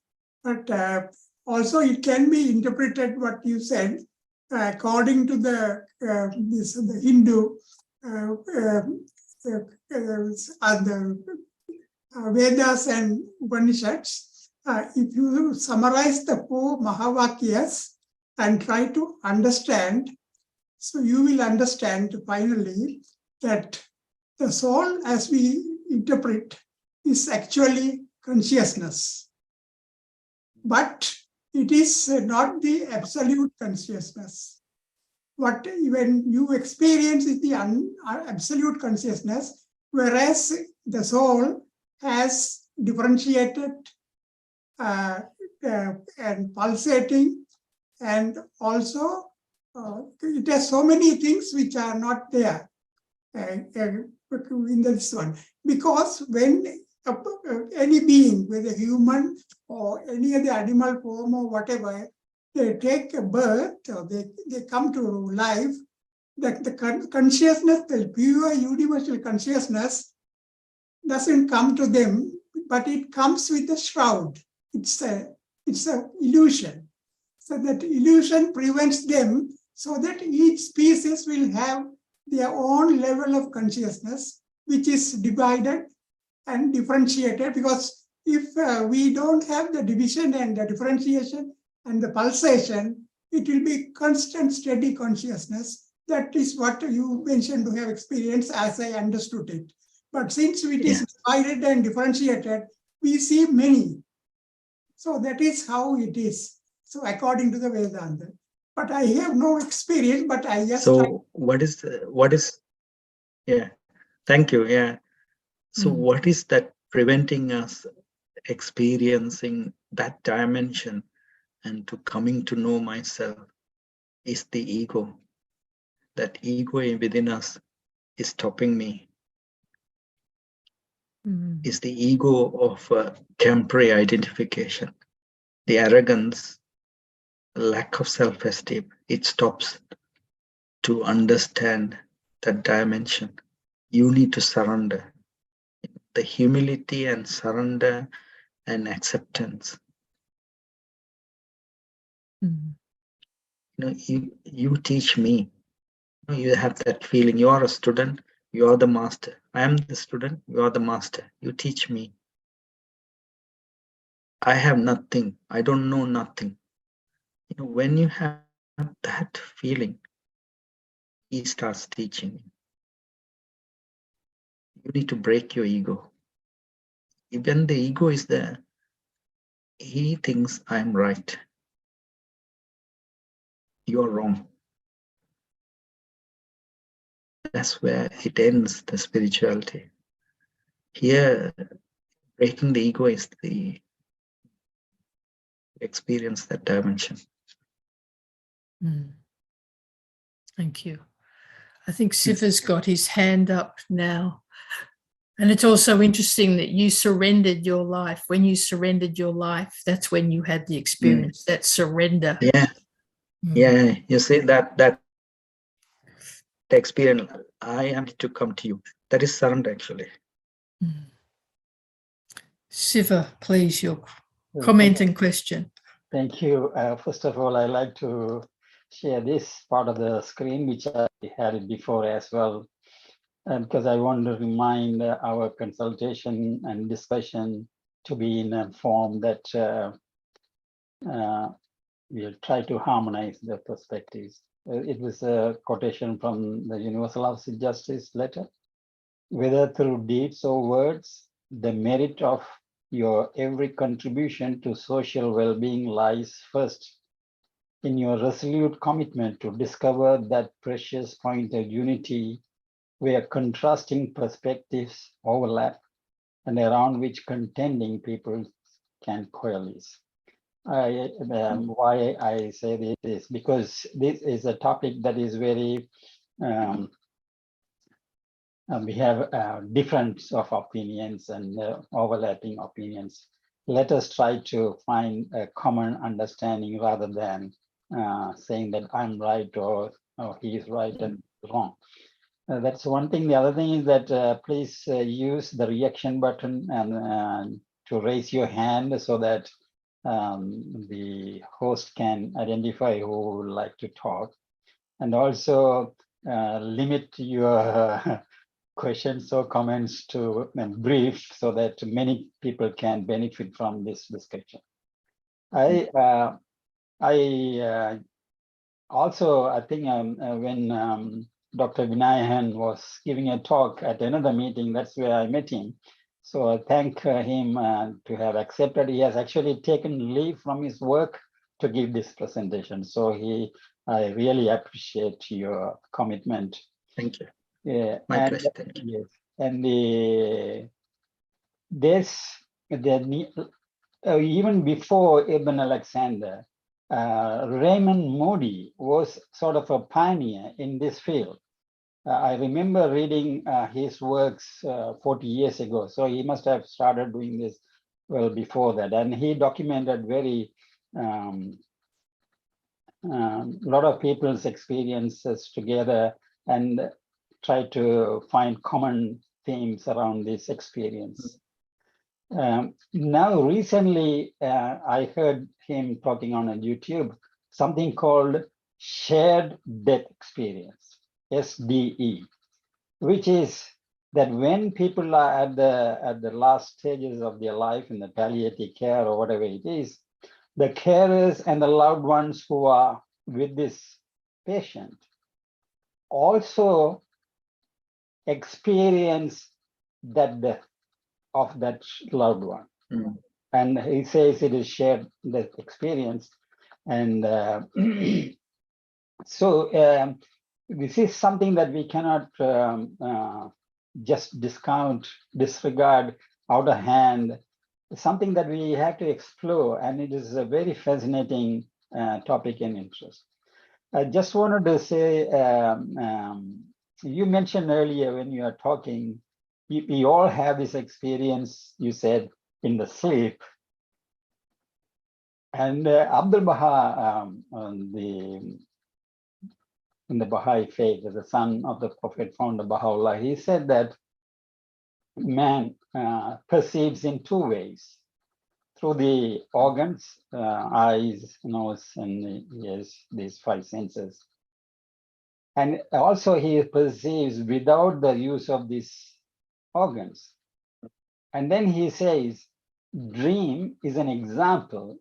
but also it can be interpreted what you said according to the Hindu the Vedas and Upanishads. If you summarize the 4 Mahavakyas and try to understand, so you will understand finally that the soul, as we interpret, is actually consciousness. But it is not the absolute consciousness. What when you experience is the absolute consciousness, whereas the soul has differentiated and pulsating, and also it has so many things which are not there in this one. Because when any being, whether human or any other animal form or whatever, they take a birth or they come to life, that the consciousness, the pure universal consciousness, doesn't come to them, but it comes with a shroud. It's a illusion. So that illusion prevents them, so that each species will have their own level of consciousness, which is divided and differentiated. Because if we don't have the division and the differentiation and the pulsation, it will be constant, steady consciousness. That is what you mentioned to have experienced, as I understood it. But since it is divided and differentiated, we see many. So that is how it is. So according to the Vedanta. But I have no experience, but I just... So what is, yeah, thank you, yeah. So what is that preventing us experiencing that dimension and to coming to know myself is the ego. That ego within us is stopping me. Is the ego of temporary identification, the arrogance, lack of self-esteem. It stops to understand that dimension. You need to surrender. The humility and surrender and acceptance. You teach me. You have that feeling. You are a student. You are the master. I am the student. You are the master. You teach me. I have nothing. I don't know nothing. When you have that feeling, he starts teaching you. You need to break your ego. Even the ego is there, he thinks I'm right. You're wrong. That's where it ends, the spirituality. Here, breaking the ego is the experience, that dimension. Thank you. I think Siva's got his hand up now. And it's also interesting that you surrendered your life. When you surrendered your life, that's when you had the experience, that surrender. Yeah. Yeah, you see that experience, I am to come to you. That is surrender, actually. Siva, please, your comment and question. Thank you. First of all, I'd like to share this part of the screen, which I had it before as well, because I want to remind our consultation and discussion to be in a form that we'll try to harmonize the perspectives. It was a quotation from the Universal House of Justice letter. Whether through deeds or words, the merit of your every contribution to social well-being lies first in your resolute commitment to discover that precious point of unity where contrasting perspectives overlap and around which contending people can coalesce. Why I say this is because this is a topic that is very we have difference of opinions and overlapping opinions. Let us try to find a common understanding rather than saying that I'm right or he is right and wrong. That's one thing. The other thing is that please use the reaction button and to raise your hand so that the host can identify who would like to talk, and also limit your questions or comments to brief so that many people can benefit from this discussion. I think when Dr. Vinayan was giving a talk at another meeting, that's where I met him. So I thank him to have accepted. He has actually taken leave from his work to give this presentation. So I really appreciate your commitment. Thank you. Yeah, My pleasure. Thank you. Yes, and even before Ibn Alexander, Raymond Moody was sort of a pioneer in this field. I remember reading his works 40 years ago, so he must have started doing this well before that, and he documented very lot of people's experiences together and try to find common themes around this experience. Now, recently, I heard him talking on a YouTube, something called shared death experience, SDE, which is that when people are at the last stages of their life in the palliative care or whatever it is, the carers and the loved ones who are with this patient also experience that death of that loved one. And he says it is shared death experience. And so this is something that we cannot just disregard out of hand. It's something that we have to explore, and it is a very fascinating topic and interest. I just wanted to say, you mentioned earlier when you are talking, we all have this experience, you said, in the sleep. And Abdul Baha, in the Baha'i faith, the son of the Prophet founder Baha'u'llah, he said that man perceives in two ways: through the organs, eyes, nose, and ears, these five senses. And also he perceives without the use of these organs. And then he says, dream is an example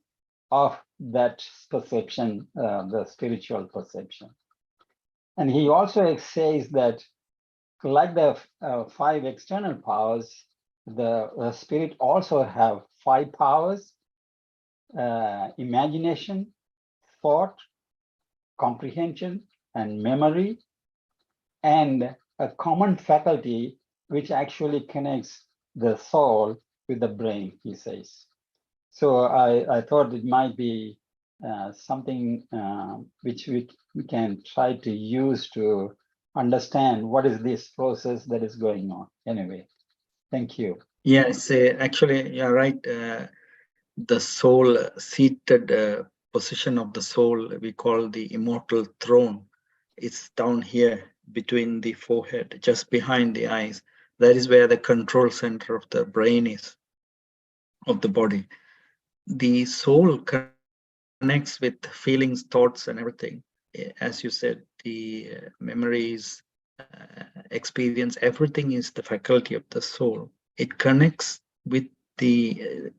of that perception, the spiritual perception. And he also says that like the five external powers, the spirit also have five powers: imagination, thought, comprehension, and memory, and a common faculty which actually connects the soul with the brain, he says. So I thought it might be something which we can try to use to understand what is this process that is going on. Anyway, thank you. Yes, actually, you're right. The soul seated position of the soul, we call the immortal throne. It's down here between the forehead, just behind the eyes. That is where the control center of the brain is, of the body. The soul connects with feelings, thoughts, and everything. As you said, the memories, experience, everything is the faculty of the soul. It connects with the,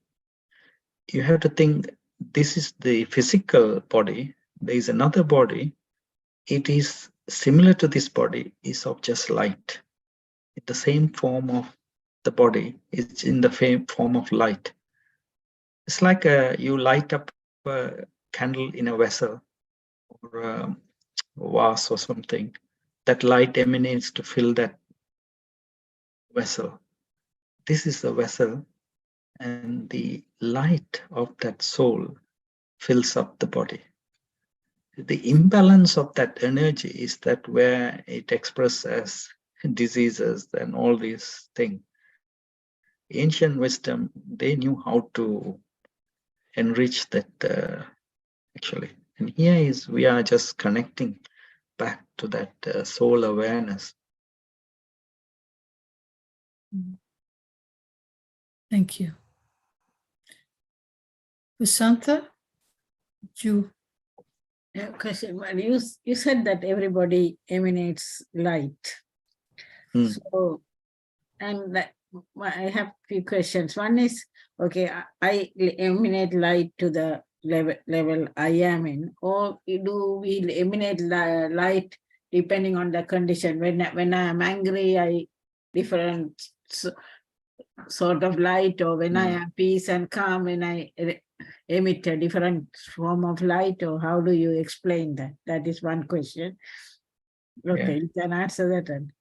you have to think, this is the physical body. There is another body. It is similar to this body, is of just light. The same form of the body is in the same form of light. It's like you light up a candle in a vessel or a vase or something. That light emanates to fill that vessel. This is the vessel, and the light of that soul fills up the body. The imbalance of that energy is that where it expresses as diseases and all these things. Ancient wisdom, they knew how to enrich that actually. And here is, we are just connecting back to that soul awareness. Thank you. Vasantha, you. Yeah, question. Well, you said that everybody emanates light. So, and that, I have few questions. One is, okay, I emanate light to the level I am in, or do we emanate light depending on the condition? When I am angry, I different sort of light, or when I am peace and calm, when I emit a different form of light, or how do you explain that? That is one question. Okay, you can answer that one.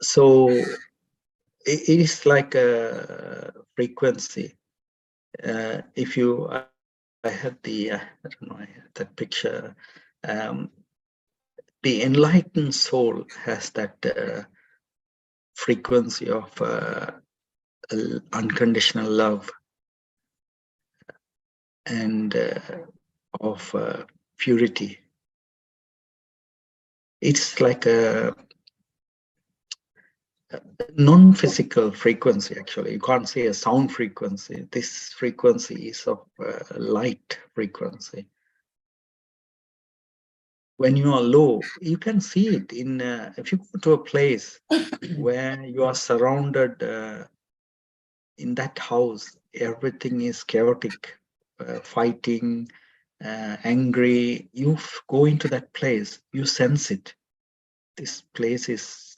So it is like a frequency. If you, I had the, I don't know, I had that picture. The enlightened soul has that frequency of unconditional love and of purity. It's like a non-physical frequency, actually. You can't say a sound frequency. This frequency is of light frequency. When you are low, you can see it in, if you go to a place where you are surrounded, in that house, everything is chaotic, fighting, angry. You go into that place, you sense it. This place is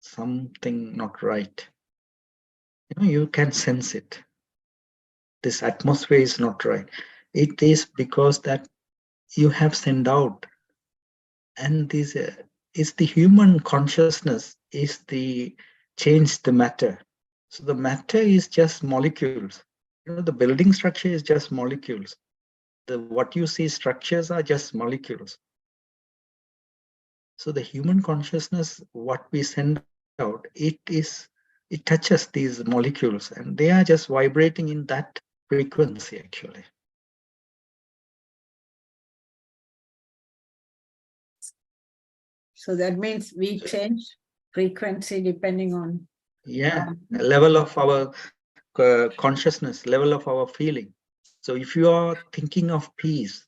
something not right. You know, you can sense it. This atmosphere is not right. It is because that you have sent out, and this is the human consciousness is the change the matter. So the matter is just molecules. You know, the building structure is just molecules. What you see structures are just molecules. So the human consciousness, what we send out, it touches these molecules, and they are just vibrating in that frequency, actually. So that means we change frequency depending on level of our consciousness, level of our feeling. So if you are thinking of peace,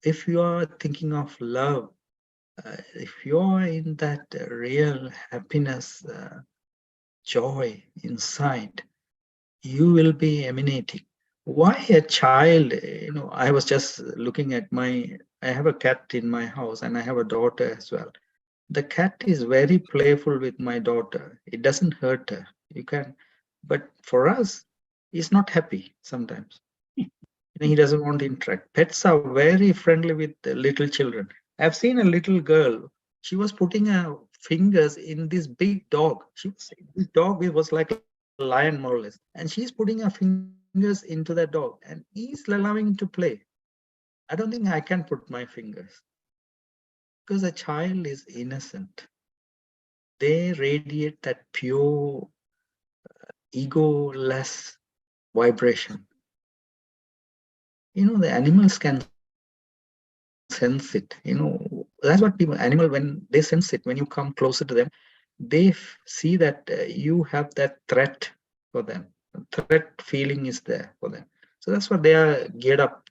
if you are thinking of love, if you are in that real happiness, joy inside, you will be emanating. Why a child? You know, I was just looking at I have a cat in my house, and I have a daughter as well. The cat is very playful with my daughter. It doesn't hurt her. You can, but for us, he's not happy sometimes. He doesn't want to interact. Pets are very friendly with the little children. I've seen a little girl. She was putting her fingers in this big dog. This dog, it was like a lion, more or less. And she's putting her fingers into that dog, and he's allowing him to play. I don't think I can put my fingers, because a child is innocent. They radiate that pure, ego-less vibration. You know, the animals can sense it. You know, that's what animal, when they sense it, when you come closer to them, they see that you have that threat for them. Threat feeling is there for them. So that's what they are geared up.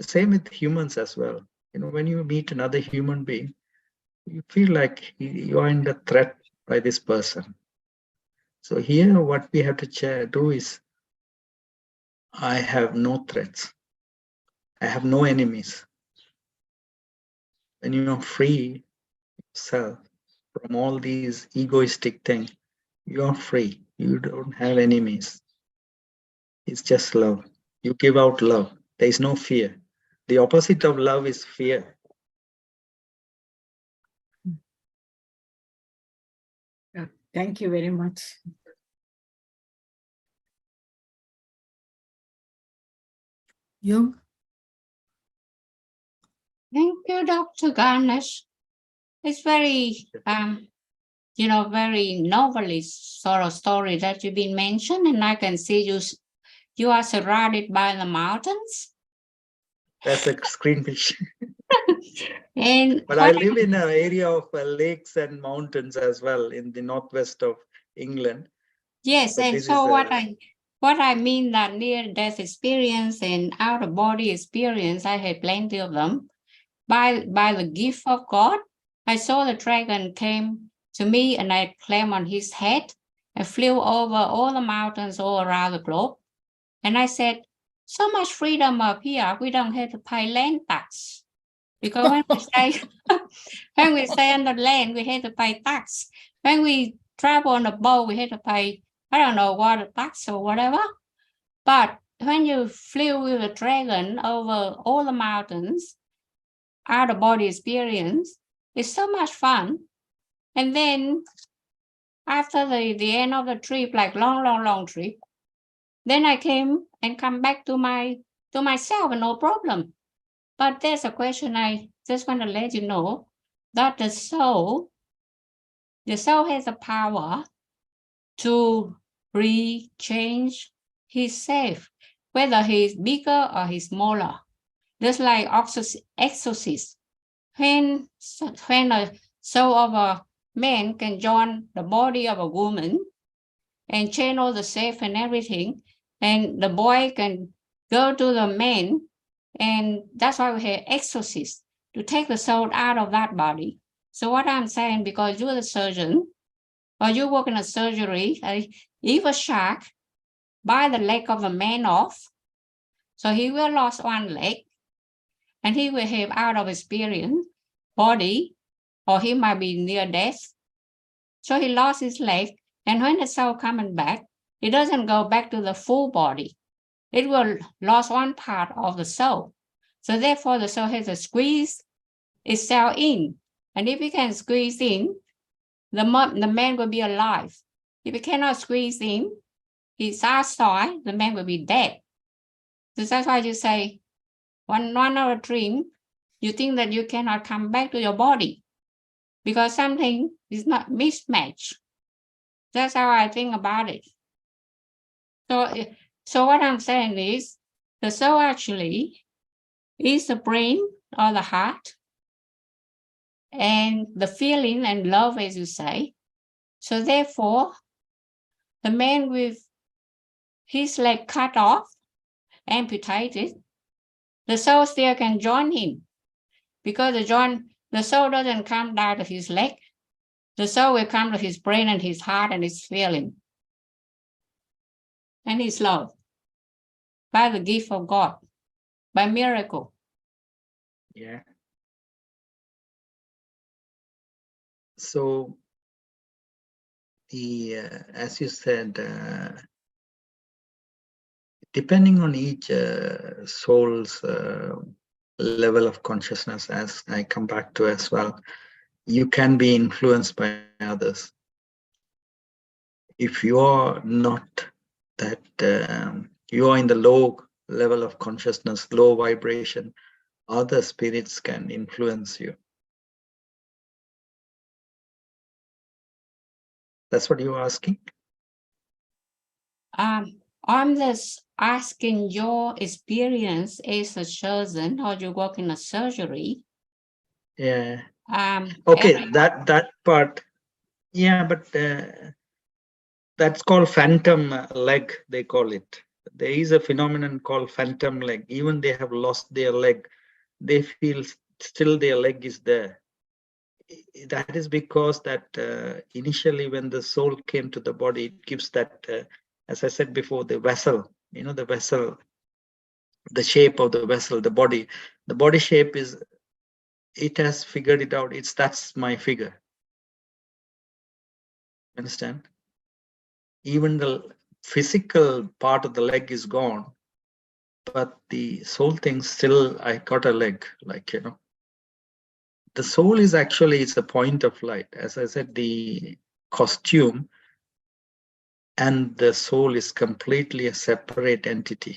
Same with humans as well. You know, when you meet another human being, you feel like you are under threat by this person. So here, what we have to do is, I have no threats. I have no enemies. When you are free yourself from all these egoistic things, you are free. You don't have enemies. It's just love. You give out love. There is no fear. The opposite of love is fear. Thank you very much. Jung? Thank you, Dr. Ganesh. It's very, very novelist sort of story that you've been mentioned, and I can see you are surrounded by the mountains. That's a screenfish. And but I live in an area of lakes and mountains as well in the northwest of England. Yes, but and so what I mean that near-death experience and out-of-body experience, I had plenty of them. By the gift of God, I saw the dragon came to me and I climbed on his head and flew over all the mountains all around the globe. And I said, so much freedom up here, we don't have to pay land tax. Because when we stay on the land, we have to pay tax. When we travel on a boat, we have to pay, I don't know, water tax or whatever. But when you flew with a dragon over all the mountains, out-of-body experience, it's so much fun. And then after the end of the trip, like long trip, then I came and come back to myself, no problem. But there's a question I just want to let you know that the soul has the power to change his whether he's bigger or he's smaller. Just like exorcist, when a soul of a man can join the body of a woman and change all the safe and everything, and the boy can go to the man, and that's why we have exorcists, to take the soul out of that body. So what I'm saying, because you're the surgeon, or you work in a surgery, if a shark bite the leg of a man off, so he will lose one leg, and he will have out of experience body, or he might be near death. So he lost his leg, and when the soul coming back, it doesn't go back to the full body. It will lose one part of the soul. So therefore, the soul has to squeeze itself in. And if it can squeeze in, the man will be alive. If it cannot squeeze in, he's outside, the man will be dead. So that's why you say, one hour dream, you think that you cannot come back to your body because something is not mismatched. That's how I think about it. So what I'm saying is, the soul actually is the brain or the heart and the feeling and love, as you say. So therefore, the man with his leg cut off, amputated, the soul still can join him because the soul doesn't come down to his leg. The soul will come to his brain and his heart and his feeling and his love by the gift of God, by miracle. Yeah. So as you said, depending on each soul's level of consciousness, as I come back to as well, you can be influenced by others. If you are not that, you are in the low level of consciousness, low vibration, other spirits can influence you. That's what you're asking? I'm just asking your experience as a surgeon, or you work in a surgery. Yeah. Okay, that part. Yeah, but that's called phantom leg, they call it. there is a phenomenon called phantom leg. Even they have lost their leg, they feel still their leg is there. That is because that initially when the soul came to the body, it gives that, as I said before, the vessel, the vessel, the shape of the vessel, the body shape is, it has figured it out. That's my figure. Understand? Even the physical part of the leg is gone, but the soul thinks still I got a leg, The soul is actually, it's a point of light. As I said, the costume and the soul is completely a separate entity.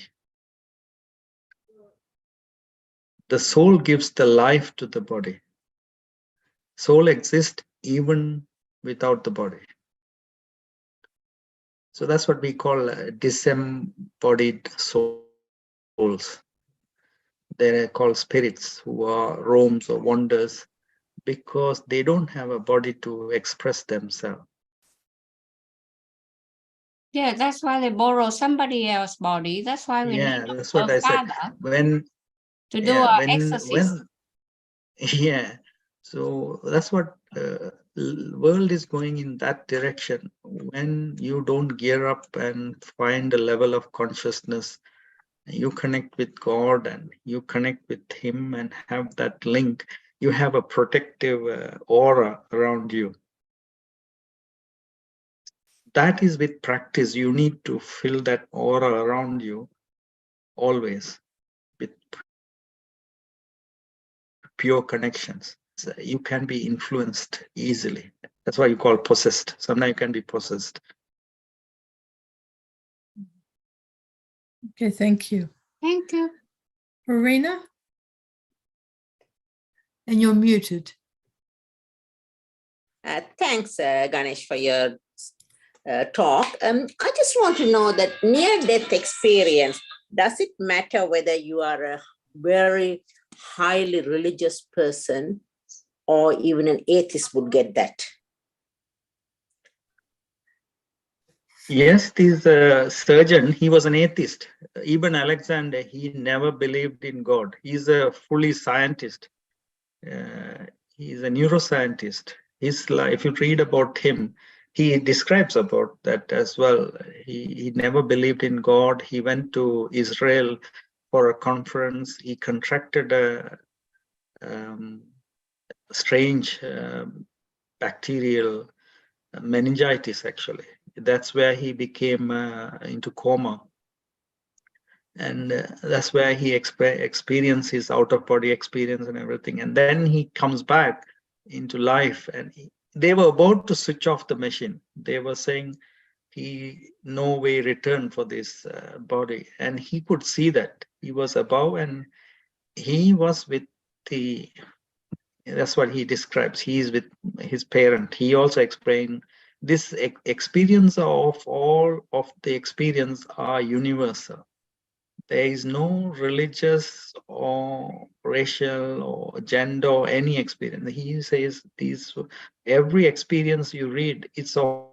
The soul gives the life to the body. Soul exists even without the body. So that's what we call disembodied souls. They're called spirits who are roams or wanders because they don't have a body to express themselves. Yeah, that's why they borrow somebody else's body. That's why we need That's what I said. To do our exorcism. Yeah, so that's what world is going in that direction. When you don't gear up and find a level of consciousness, you connect with God and you connect with Him and have that link, you have a protective aura around you. That is with practice. You need to fill that aura around you always with pure connections. So you can be influenced easily. That's why you call possessed. Sometimes you can be possessed. Okay, thank you. Thank you. Marina? And you're muted. Thanks, Ganesh, for your talk. I just want to know that near-death experience, does it matter whether you are a very highly religious person or even an atheist would get that? Yes, this surgeon, he was an atheist. Even Alexander, he never believed in God. He's a fully scientist. He's a neuroscientist. His life, if you read about him, he describes about that as well. He never believed in God. He went to Israel for a conference. He contracted a strange bacterial meningitis, actually. That's where he became into coma. And that's where he experienced his out-of-body experience and everything. And then he comes back into life, and they were about to switch off the machine. They were saying he no way return for this body. And he could see that. He was above and he was with that's what he describes. He is with his parent. He also explained this experience of all of the experience are universal. There is no religious or racial or gender or any experience. He says every experience you read, it's of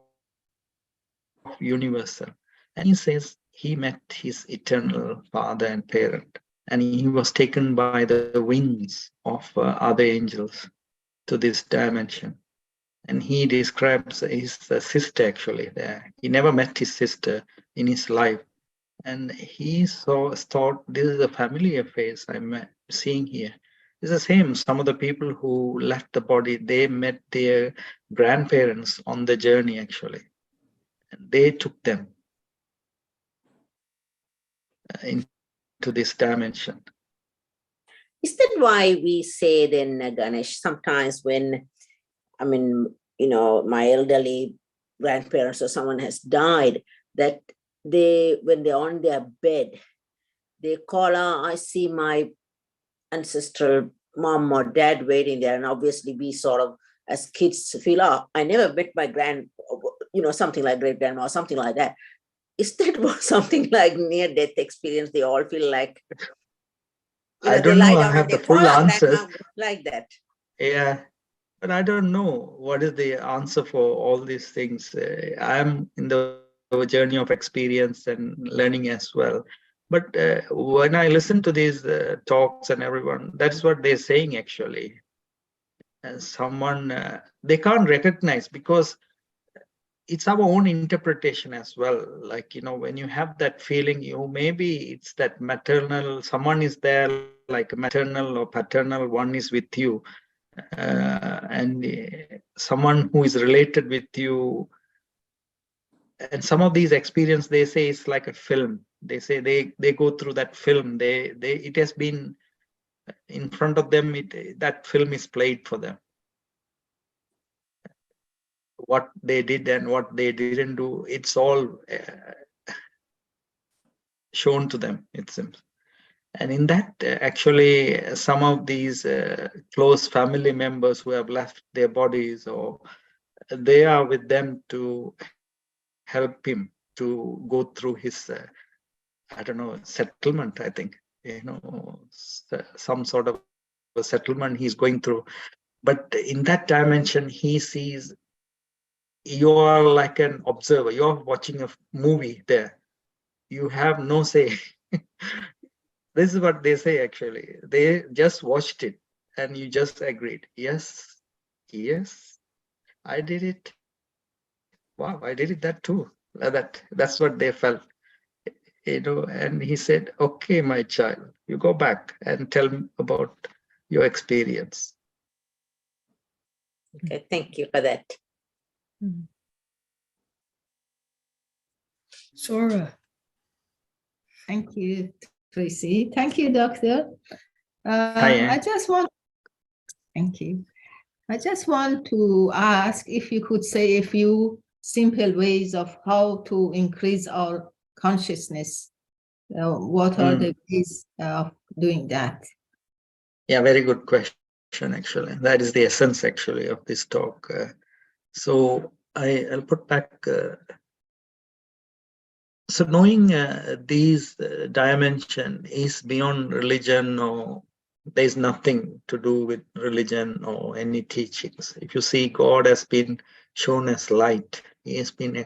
universal. And he says he met his eternal father and parent, and he was taken by the wings of other angels to this dimension. And he describes his sister actually there. He never met his sister in his life. And he thought this is a familiar face I'm seeing here. It's the same. Some of the people who left the body, they met their grandparents on the journey actually. And they took them into this dimension. Is that why we say then, Ganesh, sometimes when, my elderly grandparents or someone has died, that when they're on their bed, they call, I see my ancestral mom or dad waiting there. And obviously we sort of, as kids, feel, I never met my something like great grandma or something like that. Is that something like near-death experience? They all feel like, I don't know, I have the full answer. Like that. Yeah, but I don't know what is the answer for all these things. I'm in the journey of experience and learning as well. But when I listen to these talks and everyone, that's what they're saying actually. Someone they can't recognize, because it's our own interpretation as well. Like, you know, when you have that feeling, you maybe it's that maternal, someone is there, like maternal or paternal one is with you, and someone who is related with you. And some of these experience, they say it's like a film. They say they go through that film. It has been in front of them. That film is played for them. What they did and what they didn't do, it's all shown to them, it seems. And in that, actually, some of these close family members who have left their bodies, or they are with them to help him to go through his, I don't know, settlement, I think, you know, some sort of a settlement he's going through. But in that dimension, he sees you are like an observer. You're watching a movie there. You have no say. This is what they say, actually. They just watched it and you just agreed. Yes, yes, I did it. Wow, I did it that too. That's what they felt. You know, and he said, okay, my child, you go back and tell me about your experience. Okay, thank you for that. Sora. Thank you, Tracy. Thank you, Doctor. Hi, I just want, thank you. I just want to ask if you could say a few simple ways of how to increase our consciousness. What are the ways of doing that? Yeah, very good question, actually. That is the essence, actually, of this talk. So I'll put back. So knowing these dimension is beyond religion, or there's nothing to do with religion or any teachings. If you see, God has been shown as light. He has been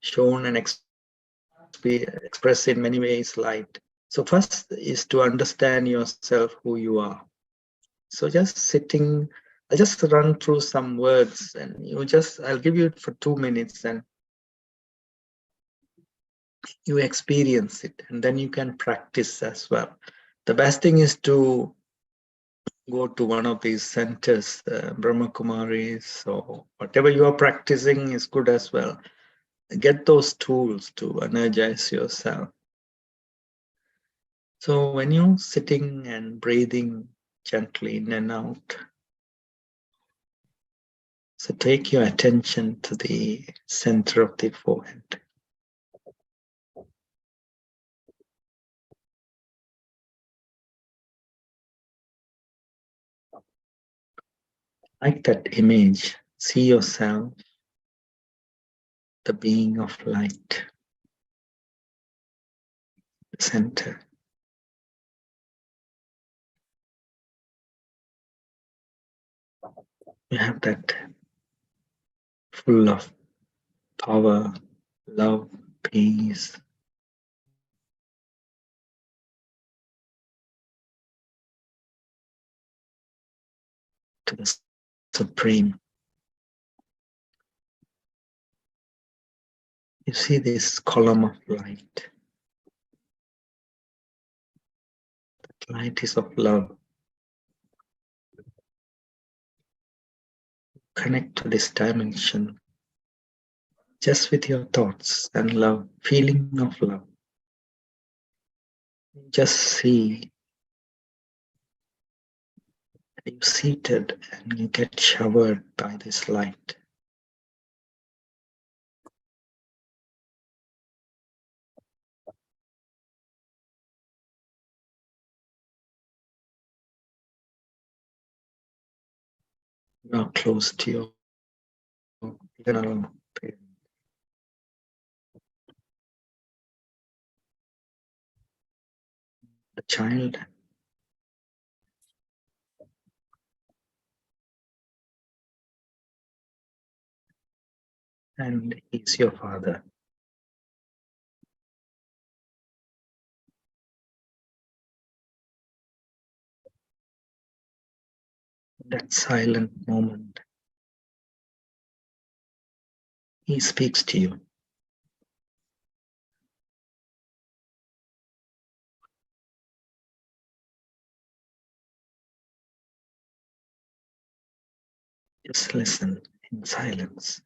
shown and expressed in many ways light. So first is to understand yourself, who you are. So just sitting, I'll just run through some words, and I'll give you it for 2 minutes, and you experience it, and then you can practice as well. The best thing is to go to one of these centers, Brahma Kumaris, or whatever you are practicing is good as well. Get those tools to energize yourself. So when you're sitting and breathing gently in and out, so take your attention to the center of the forehead. Like that image, see yourself, the being of light, the center. You have that full of power, love, peace. To the Supreme. You see this column of light. That light is of love. Connect to this dimension just with your thoughts and love, feeling of love. Just see you seated and you get showered by this light. You are close to your eternal parent. The child and he's your father. That silent moment, he speaks to you. Just listen in silence.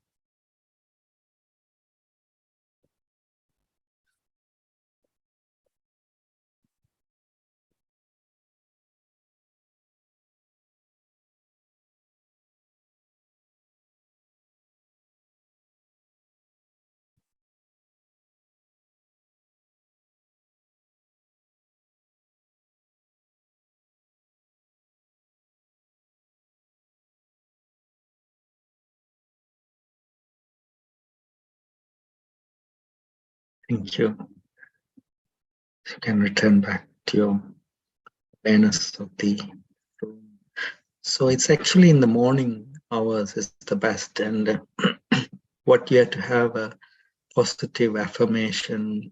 Thank you. You can return back to your awareness of the room. So it's actually in the morning hours is the best, and what you have to have a positive affirmation,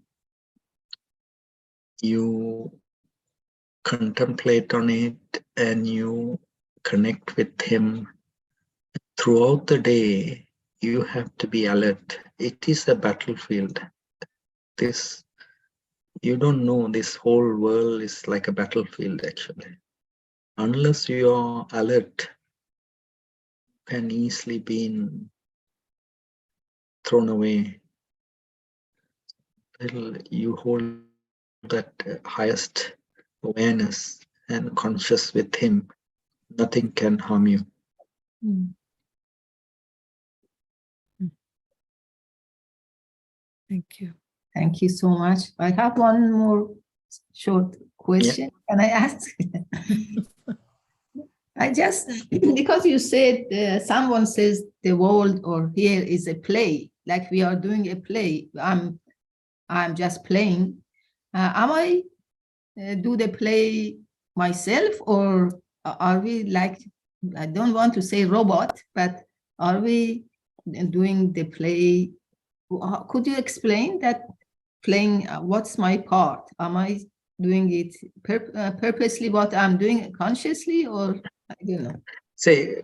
you contemplate on it and you connect with him. Throughout the day, you have to be alert. It is a battlefield. This, you don't know, this whole world is like a battlefield actually. Unless you are alert, can easily be thrown away. Till you hold that highest awareness and conscious with him, nothing can harm you. Mm. Thank you. Thank you so much. I have one more short question. Can I ask? I just, because you said someone says the world or here is a play, like we are doing a play. I'm just playing. Am I do the play myself, or are we like, I don't want to say robot, but are we doing the play? Could you explain that playing? What's my part? Am I doing it purposely? What I'm doing consciously, or I don't know. Say,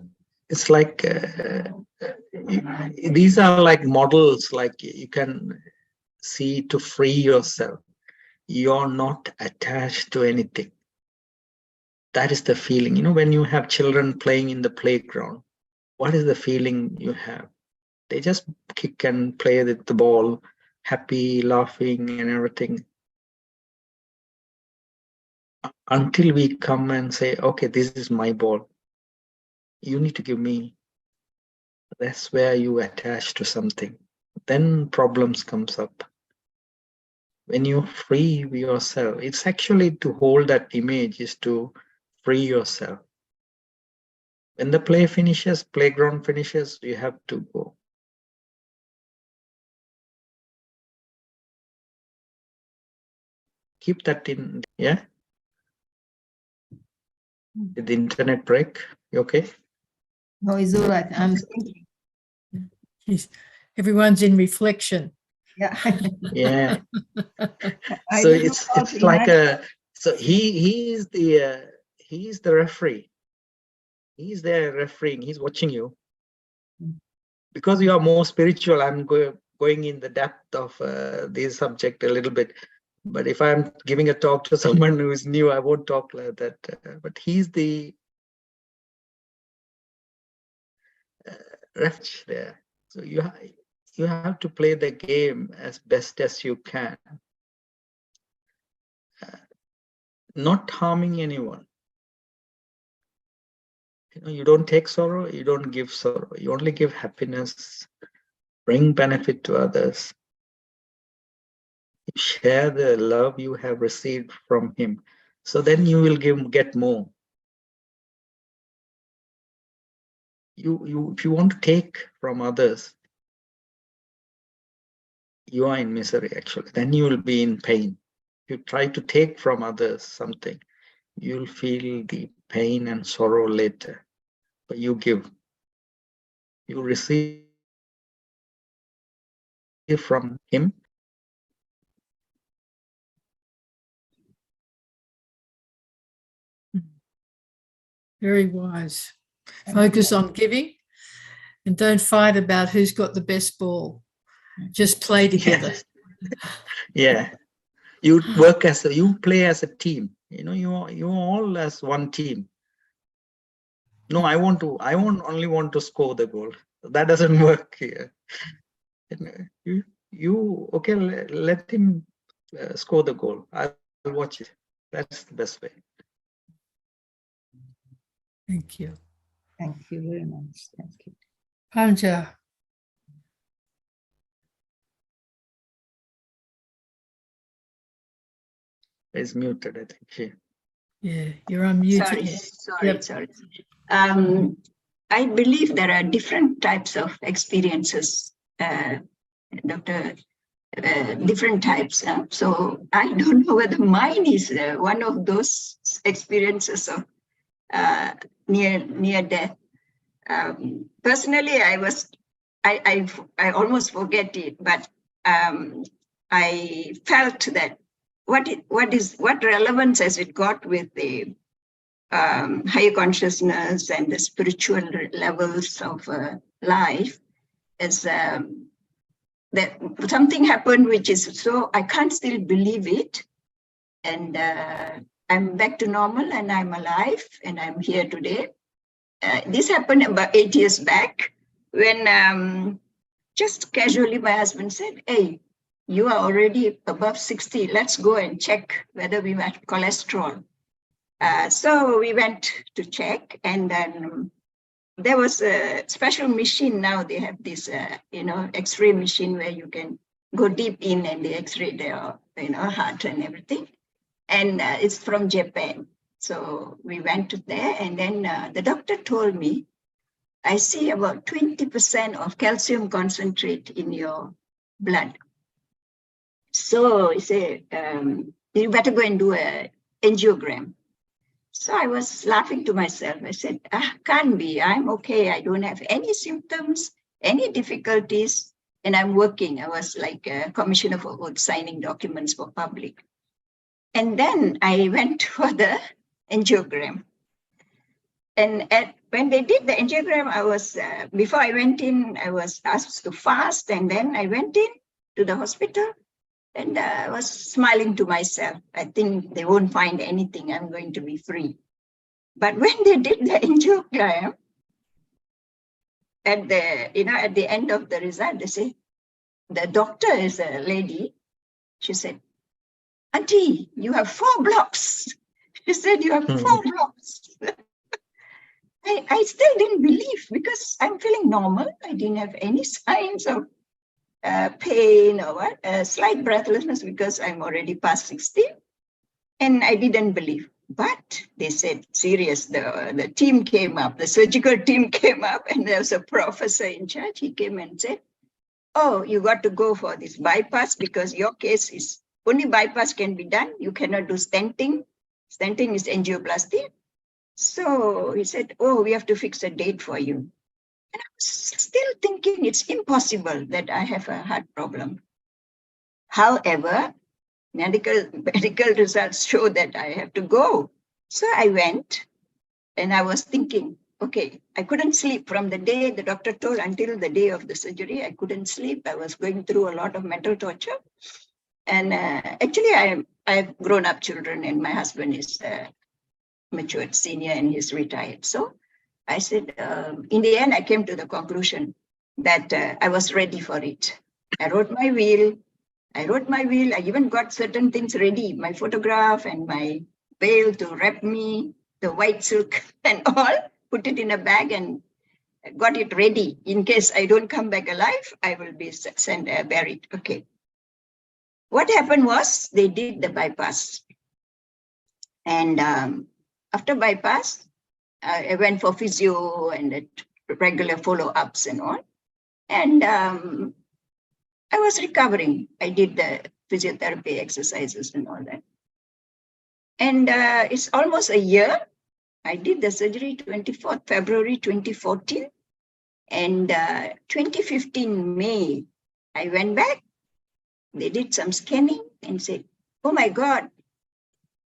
it's like these are like models, like you can see to free yourself. You're not attached to anything. That is the feeling. You know, when you have children playing in the playground, what is the feeling you have? They just kick and play with the ball, happy, laughing and everything. Until we come and say, okay, this is my ball. You need to give me. That's where you attach to something. Then problems comes up. When you free yourself, it's actually to hold that image is to free yourself. When the play finishes, playground finishes, you have to go. Keep that in, yeah? Did the internet break? You okay? No, it's all right. I'm thinking. Everyone's in reflection. Yeah. Yeah. So it's like a, so he's the referee. He's there refereeing, he's watching you. Because you are more spiritual, I'm going in the depth of this subject a little bit. But if I'm giving a talk to someone who is new, I won't talk like that. But he's the refuge there. So you have to play the game as best as you can. Not harming anyone. You know, you don't take sorrow, you don't give sorrow. You only give happiness, bring benefit to others. You share the love you have received from him. So then you will get more. If you want to take from others, you are in misery actually. Then you will be in pain. If you try to take from others something, you'll feel the pain and sorrow later. But you give. You receive from him. Very wise. Focus on giving and don't fight about who's got the best ball. Just play together. Yeah, you work as you play as a team. You know, you all as one team. No, I only want to score the goal. That doesn't work here. You okay? Let him score the goal. I'll watch it. That's the best way. Thank you. Thank you very much. Thank you. Panja. It's muted, I think. Yeah, you're unmuted. Sorry. I believe there are different types of experiences, Dr. Different types. So I don't know whether mine is one of those experiences of near death. Personally, I almost forget it, but I felt that what relevance has it got with the higher consciousness and the spiritual levels of life is that something happened which is so I can't still believe it, and I'm back to normal and I'm alive and I'm here today. This happened about 8 years back when just casually my husband said, "Hey, you are already above 60. Let's go and check whether we have cholesterol." So we went to check, and then there was a special machine. Now they have this, X-ray machine where you can go deep in and they X-ray their, heart and everything. And it's from Japan. So we went there, and then the doctor told me, "I see about 20% of calcium concentrate in your blood." So he said, "You better go and do an angiogram." So I was laughing to myself. I said, "Can't be. I'm okay. I don't have any symptoms, any difficulties, and I'm working." I was like a commissioner for oath, signing documents for public. And then I went for the angiogram. And when they did the angiogram, I was, before I went in, I was asked to fast. And then I went in to the hospital. And I was smiling to myself. I think they won't find anything. I'm going to be free. But when they did the angiogram, at the end of the result, they say, the doctor is a lady. She said, "Auntie, you have 4 blocks." She said, "You have 4 blocks." I still didn't believe because I'm feeling normal. I didn't have any signs of pain or what, slight breathlessness because I'm already past 60, and I didn't believe. But they said, serious, the team came up, the surgical team came up, and there was a professor in charge. He came and said, "Oh, you got to go for this bypass because your case is, only bypass can be done. You cannot do stenting. Stenting is angioplasty." So he said, "Oh, we have to fix a date for you." And I was still thinking it's impossible that I have a heart problem. However, medical results show that I have to go. So I went, and I was thinking, okay, I couldn't sleep from the day the doctor told until the day of the surgery. I couldn't sleep. I was going through a lot of mental torture. And actually, I have grown-up children, and my husband is matured senior and he's retired. So I said, in the end, I came to the conclusion that I was ready for it. I wrote my will. I even got certain things ready, my photograph and my veil to wrap me, the white silk and all, put it in a bag and got it ready. In case I don't come back alive, I will be buried. Okay. What happened was they did the bypass. And after bypass, I went for physio and regular follow-ups and all. And I was recovering. I did the physiotherapy exercises and all that. And it's almost a year. I did the surgery 24th February 2014. And 2015 May, I went back. They did some scanning and said, "Oh my God,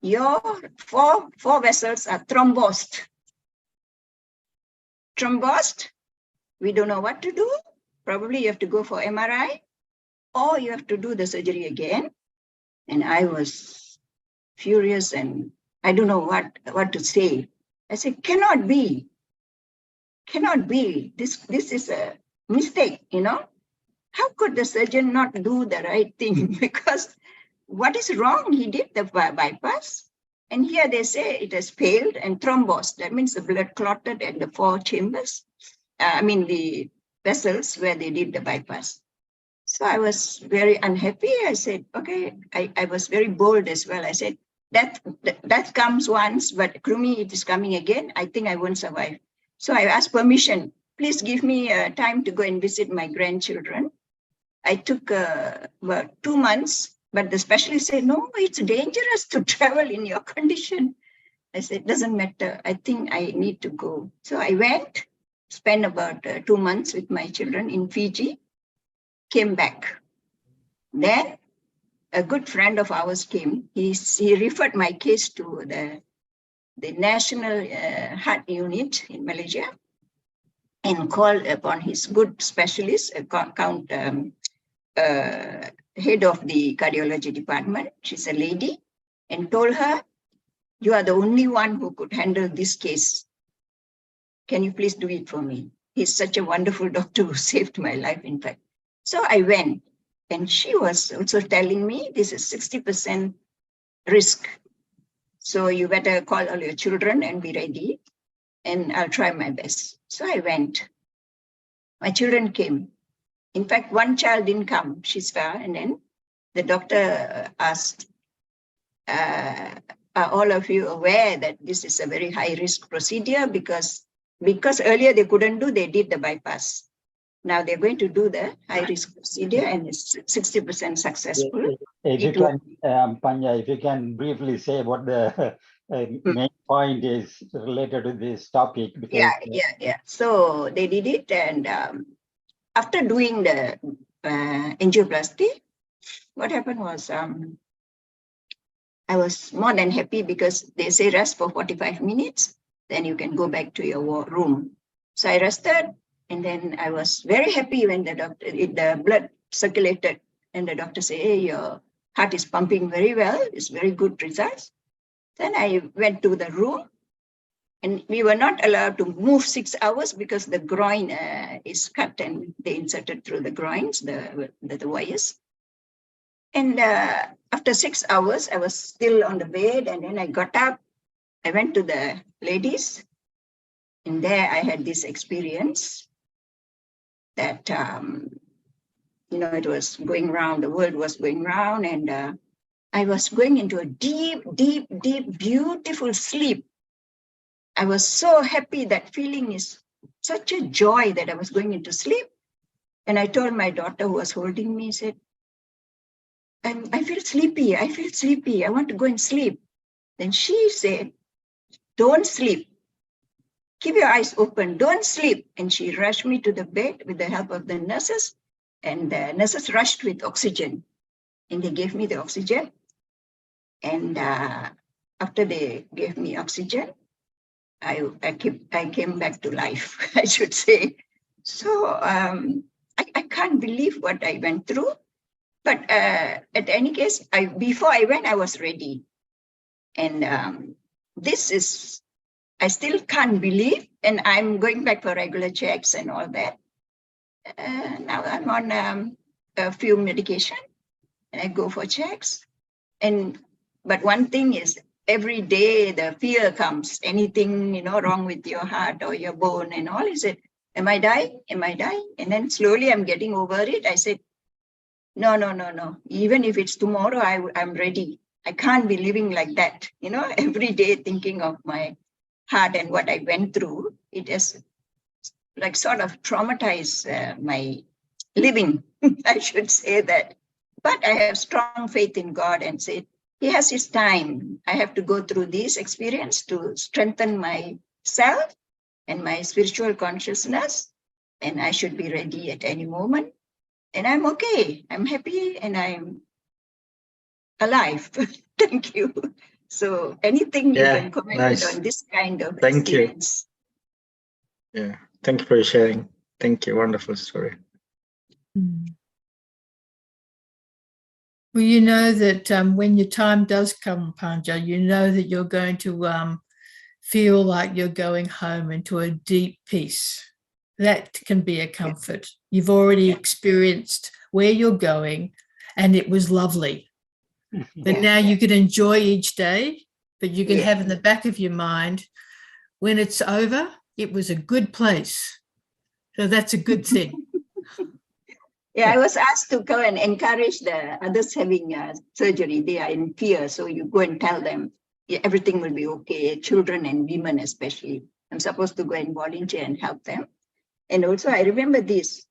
your four vessels are thrombosed." thrombosed. We don't know what to do. Probably you have to go for MRI or you have to do the surgery again. And I was furious and I don't know what to say. I said, cannot be. Cannot be. This is a mistake, you know. How could the surgeon not do the right thing? Because what is wrong? He did the bypass. And here they say it has failed and thrombosed. That means the blood clotted at the 4 chambers. The vessels where they did the bypass. So I was very unhappy. I said, okay, I was very bold as well. I said, that comes once, but Krumi, it is coming again. I think I won't survive. So I asked permission. Please give me time to go and visit my grandchildren. I took about 2 months, but the specialist said, no, it's dangerous to travel in your condition. I said, doesn't matter. I think I need to go. So I went, spent about 2 months with my children in Fiji, came back. Then a good friend of ours came. He referred my case to the National Heart Unit in Malaysia and called upon his good specialist, head of the cardiology department. She's a lady, and told her, you are the only one who could handle this case. Can you please do it for me? He's such a wonderful doctor who saved my life, in fact. So I went, and she was also telling me this is 60% risk. So you better call all your children and be ready, and I'll try my best. So I went. My children came. In fact, one child didn't come. She's far. And then the doctor asked, are all of you aware that this is a very high risk procedure? Because earlier they couldn't do, they did the bypass. Now they're going to do the high risk procedure and it's 60% successful. If you can, Panya, if you can briefly say what the main point is related to this topic. Because, yeah. So they did it, and after doing the angioplasty, what happened was I was more than happy because they say rest for 45 minutes, then you can go back to your room. So I rested, and then I was very happy when the blood circulated, and the doctor said, hey, your heart is pumping very well, it's very good results. Then I went to the room, and we were not allowed to move 6 hours because the groin is cut and they inserted through the groins, the wires. And after 6 hours, I was still on the bed, and then I got up. I went to the ladies, and there I had this experience that, it was going round, the world was going round, and I was going into a deep, deep, deep, beautiful sleep. I was so happy. That feeling is such a joy that I was going into sleep. And I told my daughter who was holding me, said, I feel sleepy. I want to go and sleep. Then she said, don't sleep. Keep your eyes open. Don't sleep. And she rushed me to the bed with the help of the nurses. And the nurses rushed with oxygen. And they gave me the oxygen. And after they gave me oxygen, I came back to life, I should say. So I can't believe what I went through. But at any case, before I went, I was ready. And I still can't believe. And I'm going back for regular checks and all that. Now I'm on a few medication, and I go for checks. But one thing is, every day the fear comes, anything, wrong with your heart or your bone and all. Is it, am I dying? Am I dying? And then slowly I'm getting over it. I said, no. Even if it's tomorrow, I'm ready. I can't be living like that. Every day thinking of my heart and what I went through. It has like sort of traumatized my living, I should say that. But I have strong faith in God and said, He has His time. I have to go through this experience to strengthen myself and my spiritual consciousness, and I should be ready at any moment. And I'm okay. I'm happy and I'm alive. Thank you. So anything you can comment on this kind of experience. Yeah. Thank you for your sharing. Thank you. Wonderful story. Well, you know that when your time does come, Panja, you know that you're going to feel like you're going home into a deep peace. That can be a comfort. You've already experienced where you're going, and it was lovely. But now you can enjoy each day, but you can have in the back of your mind, when it's over, it was a good place. So that's a good thing. Yeah, I was asked to go and encourage the others having surgery. They are in fear. So you go and tell them everything will be okay, children and women especially. I'm supposed to go and volunteer and help them. And also I remember this,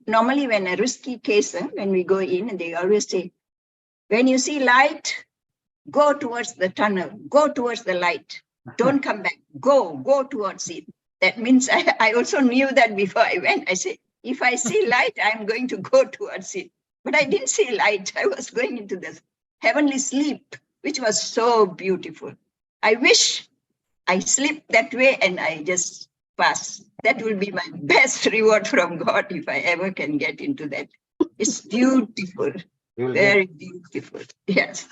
normally when a risky case, when we go in, and they always say, when you see light, go towards the tunnel, go towards the light. Don't come back, go towards it. That means I also knew that before I went. I said, if I see light, I'm going to go towards it. But I didn't see light. I was going into the heavenly sleep, which was so beautiful. I wish I sleep that way and I just pass. That will be my best reward from God if I ever can get into that. It's beautiful, very beautiful. Yes.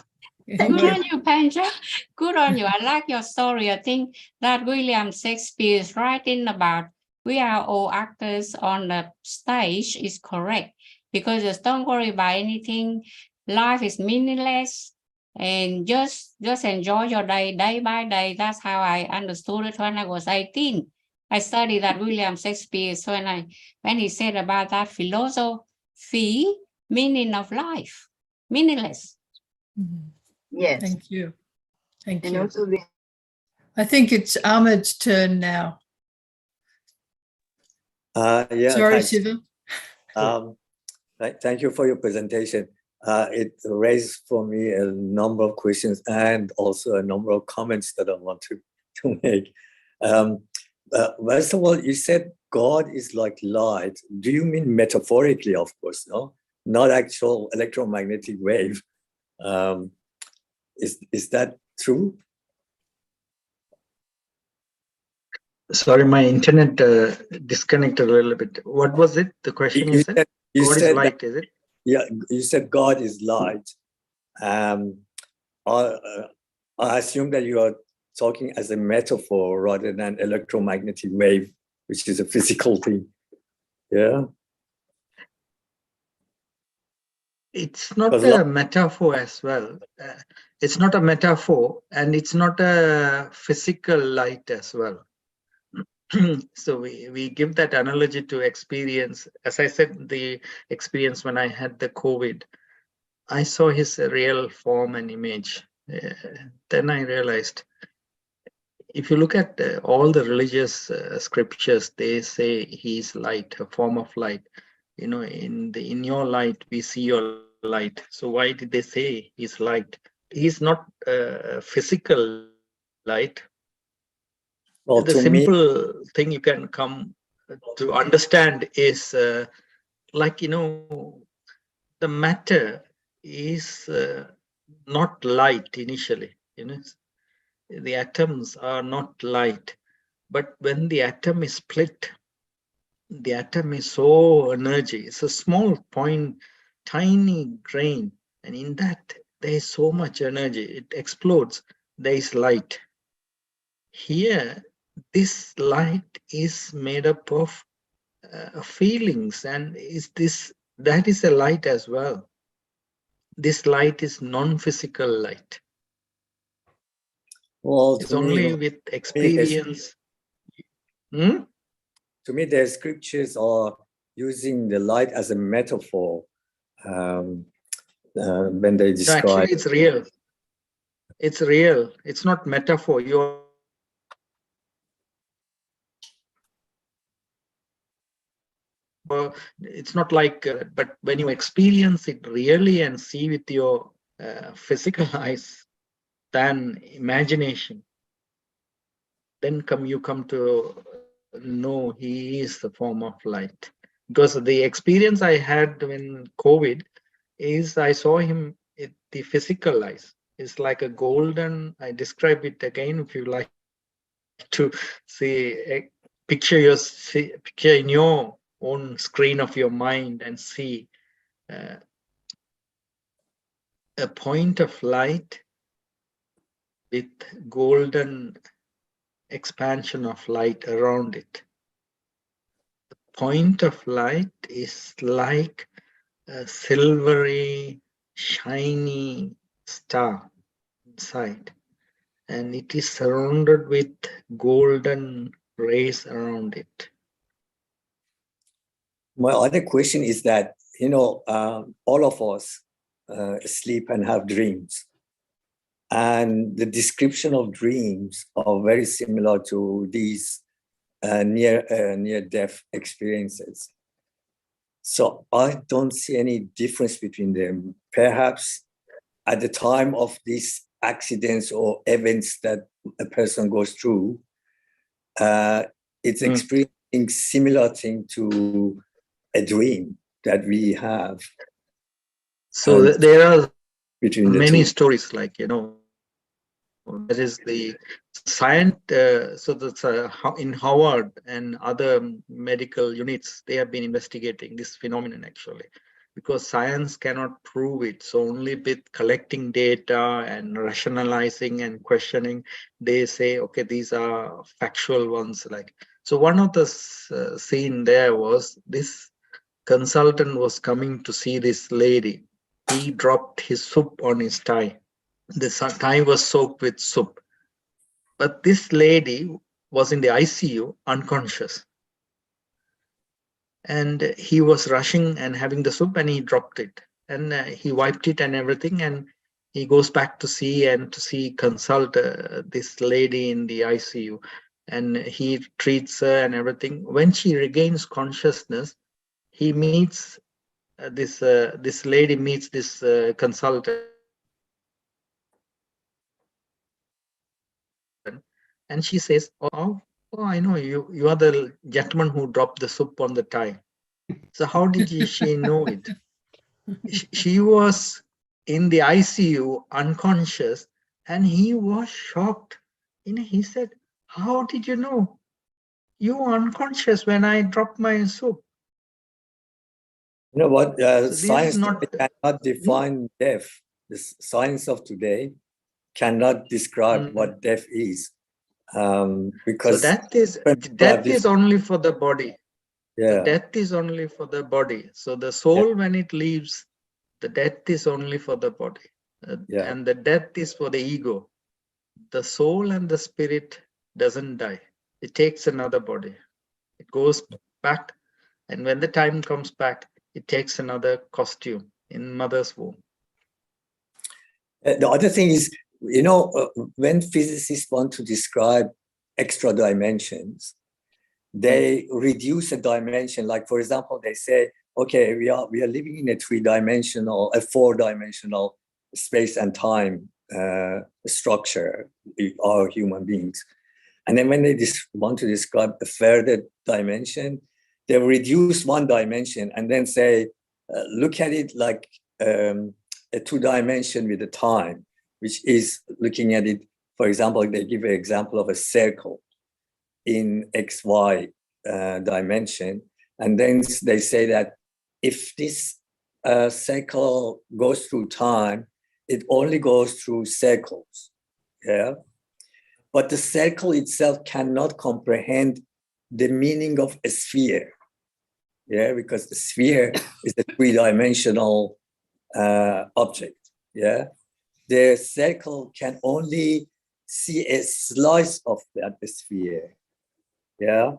Good on you, Panja. Good on you. I like your story. I think that William Shakespeare is writing about we are all actors on the stage is correct, because just don't worry about anything. Life is meaningless, and just enjoy your day by day. That's how I understood it when I was 18. I studied that William Shakespeare. So when he said about that philosophy, meaning of life, meaningless. Yes. Thank you. Thank and you. Also I think it's Ahmed's turn now. Yeah, Sorry, thanks. Siva. Thank you for your presentation. It raised for me a number of questions and also a number of comments that I want to make. First of all, you said God is like light. Do you mean metaphorically, of course, no? Not actual electromagnetic wave. Is that true? Sorry, my internet disconnected a little bit. What was it? The question you said? God is light, is it? Yeah, you said God is light. I assume that you are talking as a metaphor rather than electromagnetic wave, which is a physical thing. Yeah. It's not a metaphor as well. It's not a metaphor, and it's not a physical light as well. So we give that analogy to experience. As I said, the experience when I had the COVID, I saw his real form and image. Then I realized, if you look at all the religious scriptures, they say he's light, a form of light. You know, in your light we see your light. So why did they say he's light? He's not physical light. Well, the simple thing you can come to understand is like, you know, the matter is not light initially, you know. The atoms are not light, but when the atom is split, the atom is so energy. It's a small point, tiny grain, and in that there is so much energy. It explodes. There is light. Here, this light is made up of feelings, and that is a light as well. This light is non-physical light. Well, it's only with experience. To me, the scriptures are using the light as a metaphor when they describe. No, actually, it's real. It's real. It's not metaphor. It's not like, but when you experience it really and see with your physical eyes, than imagination, then you come to know he is the form of light. Because the experience I had when COVID is I saw him with the physical eyes. It's like a golden, I describe it again if you like to see, picture in your own screen of your mind and see a point of light with golden expansion of light around it. The point of light is like a silvery, shiny star inside, and it is surrounded with golden rays around it. My other question is that, all of us sleep and have dreams. And the description of dreams are very similar to these near-death experiences. So I don't see any difference between them. Perhaps at the time of these accidents or events that a person goes through, it's experiencing similar thing to a dream that we have. So there are between many stories, like, there is the science. So that's in Howard and other medical units, they have been investigating this phenomenon actually, because science cannot prove it. So only with collecting data and rationalizing and questioning, they say, okay, these are factual ones. Like, so one of the scene there was this consultant was coming to see this lady. He dropped his soup on his tie. The tie was soaked with soup. But this lady was in the ICU, unconscious. And he was rushing and having the soup, and he dropped it. And he wiped it and everything. And he goes back to consult this lady in the ICU. And he treats her and everything. When she regains consciousness, he meets this lady meets this consultant, and she says, oh, I know you. You are the gentleman who dropped the soup on the tie. So how did she know it? She was in the ICU, unconscious, and he was shocked. He said, how did you know? You were unconscious when I dropped my soup. You know what? So science cannot define death. The science of today cannot describe what death is, because so death is only for the body. Yeah, the death is only for the body. So the soul, when it leaves, the death is only for the body, and the death is for the ego. The soul and the spirit doesn't die. It takes another body. It goes back, and when the time comes back, it takes another costume in mother's womb. The other thing is, when physicists want to describe extra dimensions, they reduce a dimension. Like, for example, they say, okay, we are living in a 3-dimensional, a 4-dimensional space and time structure. We are human beings. And then when they want to describe a further dimension, they reduce 1 dimension and then say, look at it like a 2-dimension with a time, which is looking at it. For example, they give an example of a circle in XY dimension. And then they say that if this circle goes through time, it only goes through circles. Yeah. But the circle itself cannot comprehend the meaning of a sphere. Yeah, because the sphere is a 3-dimensional object. Yeah. The circle can only see a slice of that sphere. Yeah.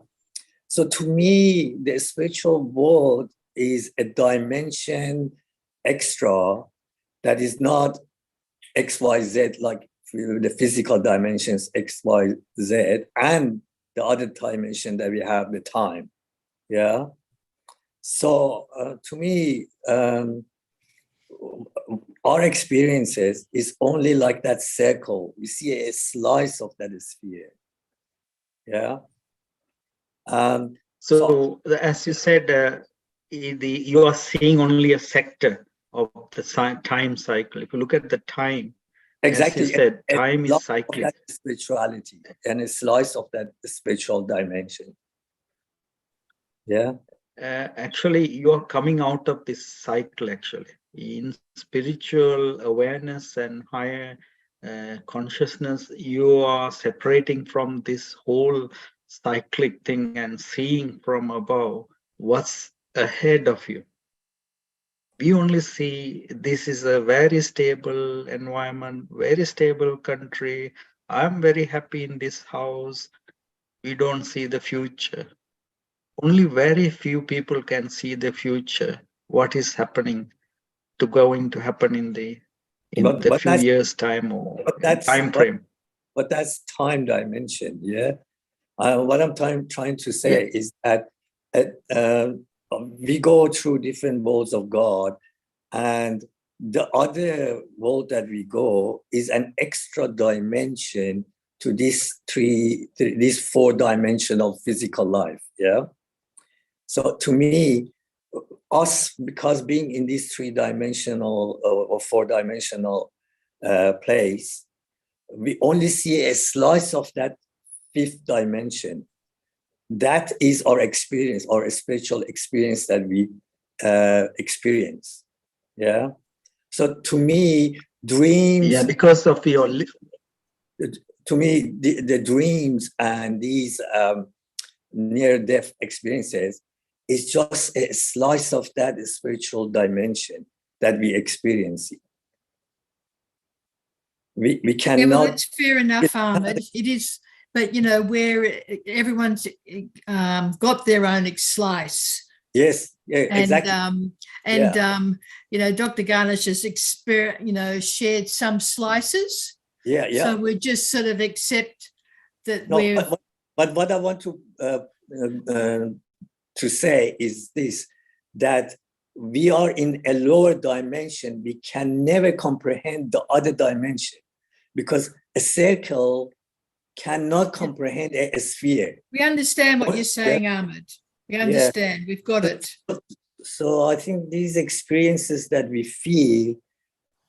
So to me, the spiritual world is a dimension extra that is not XYZ, like the physical dimensions XYZ, and the other dimension that we have, the time. Yeah. So to me, our experiences is only like that circle. We see a slice of that sphere. Yeah. So as you said, you are seeing only a sector of the time cycle. If you look at the time, exactly, as you said, time is cyclic. Spirituality and a slice of that spiritual dimension. Yeah. Actually, you are coming out of this cycle, actually. In spiritual awareness and higher consciousness, you are separating from this whole cyclic thing and seeing from above what's ahead of you. We only see this is a very stable environment, very stable country. I'm very happy in this house. We don't see the future. Only very few people can see the future, what is happening going to happen in the few years time or time frame. But that's time dimension, yeah. What I'm trying to say is that we go through different worlds of God, and the other world that we go is an extra dimension to this four-dimensional physical life, yeah. So to me, us, because being in this three-dimensional or four-dimensional place, we only see a slice of that fifth dimension. That is our experience, our spiritual experience that we experience. Yeah. So to me, dreams. Yeah, because of your. To me, the dreams and these near-death experiences is just a slice of that spiritual dimension that we experience. We cannot. Yeah, well, that's fair enough, Ahmed. It is, but you know, where everyone's got their own slice. Yes, yeah, exactly. You know, Dr. Garnish has shared some slices. Yeah, yeah. So we just sort of accept that But what I want to say is this, that we are in a lower dimension. We can never comprehend the other dimension, because a circle cannot comprehend a sphere. We understand what you're saying, Ahmed. We understand. We've got it. So I think these experiences that we feel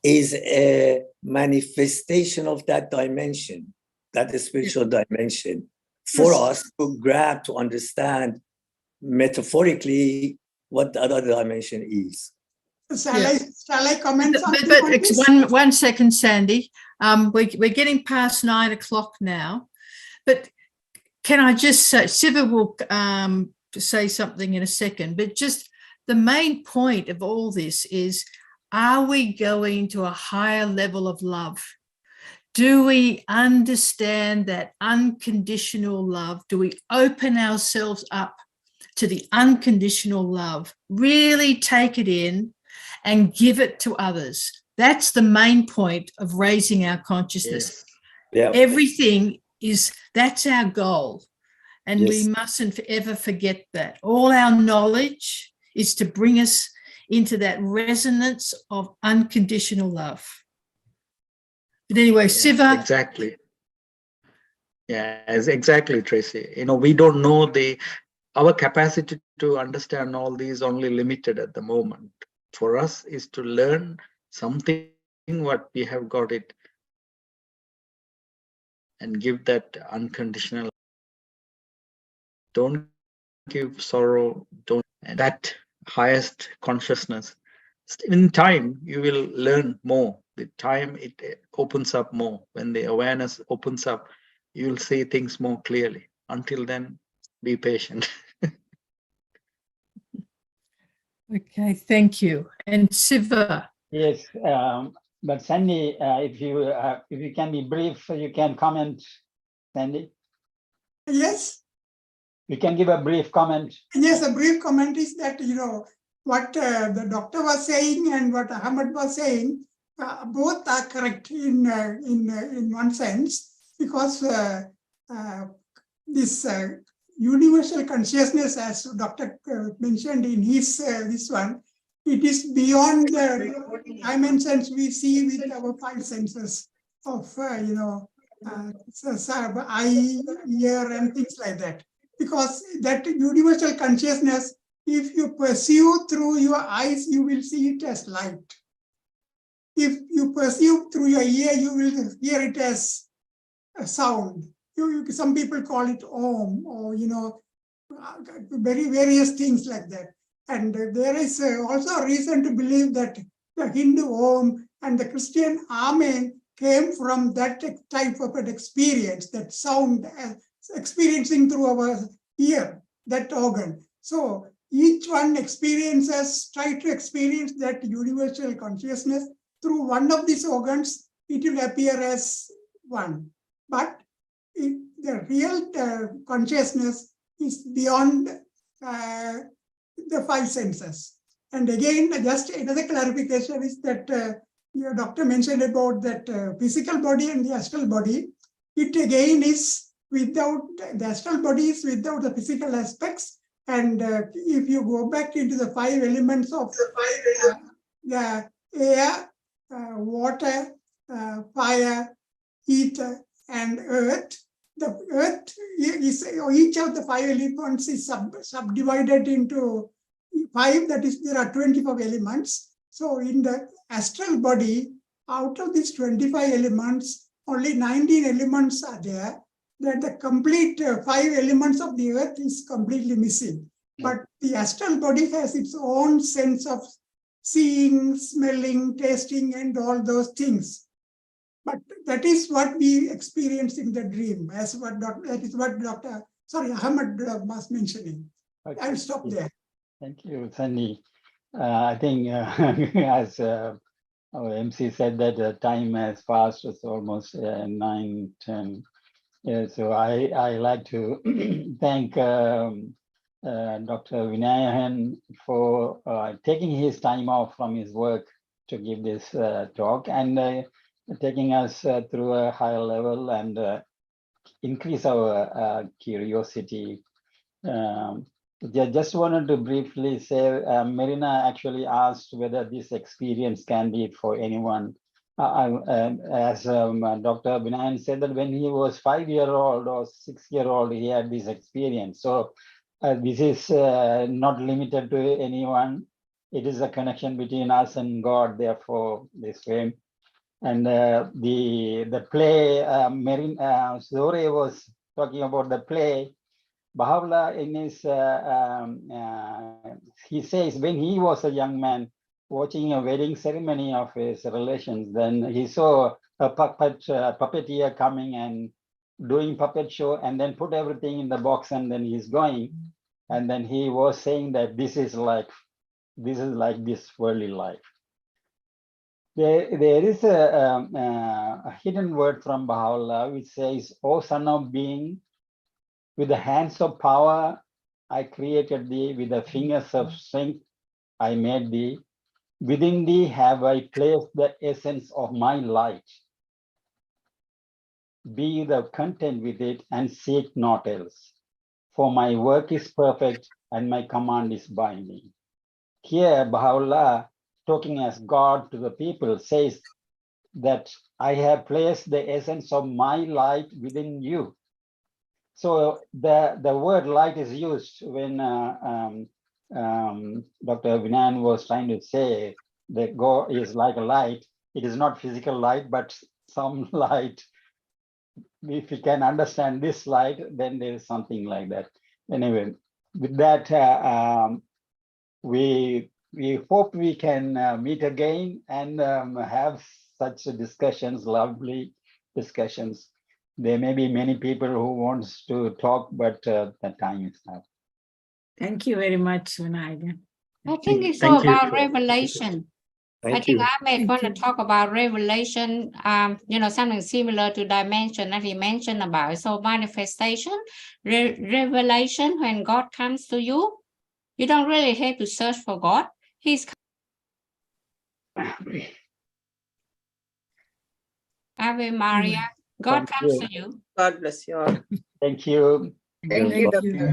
is a manifestation of that dimension, that spiritual dimension, for us to grab, to understand metaphorically what the other dimension is. Shall I comment something but on this? one second, Sandy. We're getting past 9 o'clock now, but can I just say, Siva will say something in a second, but just the main point of all this is, are we going to a higher level of love? Do we understand that unconditional love? Do we open ourselves up to the unconditional love, really take it in and give it to others? That's the main point of raising our consciousness. Yeah. Everything that's our goal. And we mustn't ever forget that. All our knowledge is to bring us into that resonance of unconditional love. But anyway, Siva. Exactly. Yeah, exactly, Tracy. You know, we don't know our capacity to understand all these only limited at the moment. For us is to learn something what we have got it and give that unconditional. Don't give sorrow, and that highest consciousness. In time, you will learn more. With time, it opens up more. When the awareness opens up, you will see things more clearly. Until then, be patient. Okay, thank you. And Siva. Yes, but Sandy, if you can be brief, you can comment, Sandy. Yes. You can give a brief comment. Yes, a brief comment is that, what the doctor was saying and what Ahmed was saying, both are correct in one sense, because this universal consciousness, as Dr. mentioned in his this one, it is beyond the dimensions we see with our five senses of eye, ear, and things like that. Because that universal consciousness, if you perceive through your eyes, you will see it as light. If you perceive through your ear, you will hear it as a sound. Some people call it Om, or very various things like that. And there is also a reason to believe that the Hindu Om and the Christian Amen came from that type of an experience, that sound experiencing through our ear, that organ. So each one try to experience that universal consciousness through one of these organs. It will appear as one, but the real consciousness is beyond the five senses. And again, just another clarification is that your doctor mentioned about that physical body and the astral body. It again is without, the astral body is without the physical aspects. And if you go back into the five elements of the air, water, fire, ether, and earth, the earth is, each of the five elements is subdivided into five, that is, there are 25 elements. So in the astral body, out of these 25 elements, only 19 elements are there. That the complete five elements of the earth is completely missing. But the astral body has its own sense of seeing, smelling, tasting, and all those things. But that is what we experience in the dream, as what that is what Ahmad was mentioning. Okay. I'll stop there. Thank you, Sunny. I think as our MC said that time has passed, it's almost 9:10. Yeah, so I like to thank Dr. Vinayan for taking his time off from his work to give this talk and taking us through a higher level and increase our curiosity. Just wanted to briefly say, Marina actually asked whether this experience can be for anyone. As Dr. Vinayan said that when he was 5-year-old or 6-year-old, he had this experience. So this is not limited to anyone. It is a connection between us and God, therefore this way. And the play, Zore was talking about the play. Baha'u'llah in his, he says when he was a young man watching a wedding ceremony of his relations, then he saw a puppeteer coming and doing puppet show and then put everything in the box and then he's going. And then he was saying that this is like this worldly life. There is a hidden word from Baha'u'llah which says, "O son of being, with the hands of power, I created thee. With the fingers of strength, I made thee. Within thee have I placed the essence of my light. Be thou content with it and seek not else. For my work is perfect and my command is binding." Here, Baha'u'llah, talking as God to the people, says that I have placed the essence of my light within you. So the word light is used when Dr. Vinayan was trying to say that God is like a light. It is not physical light, but some light. If you can understand this light, then there is something like that. Anyway, with that, we hope we can meet again and have such discussions, lovely discussions. There may be many people who wants to talk, but the time is up. Thank you very much, Vinayan. I think it's all about revelation. I think Ahmed want to talk about revelation, something similar to dimension that he mentioned about. So manifestation, revelation, when God comes to you, you don't really have to search for God. He's Ave Maria. God comes to you. God bless you all. Thank you. Thank you, Doctor.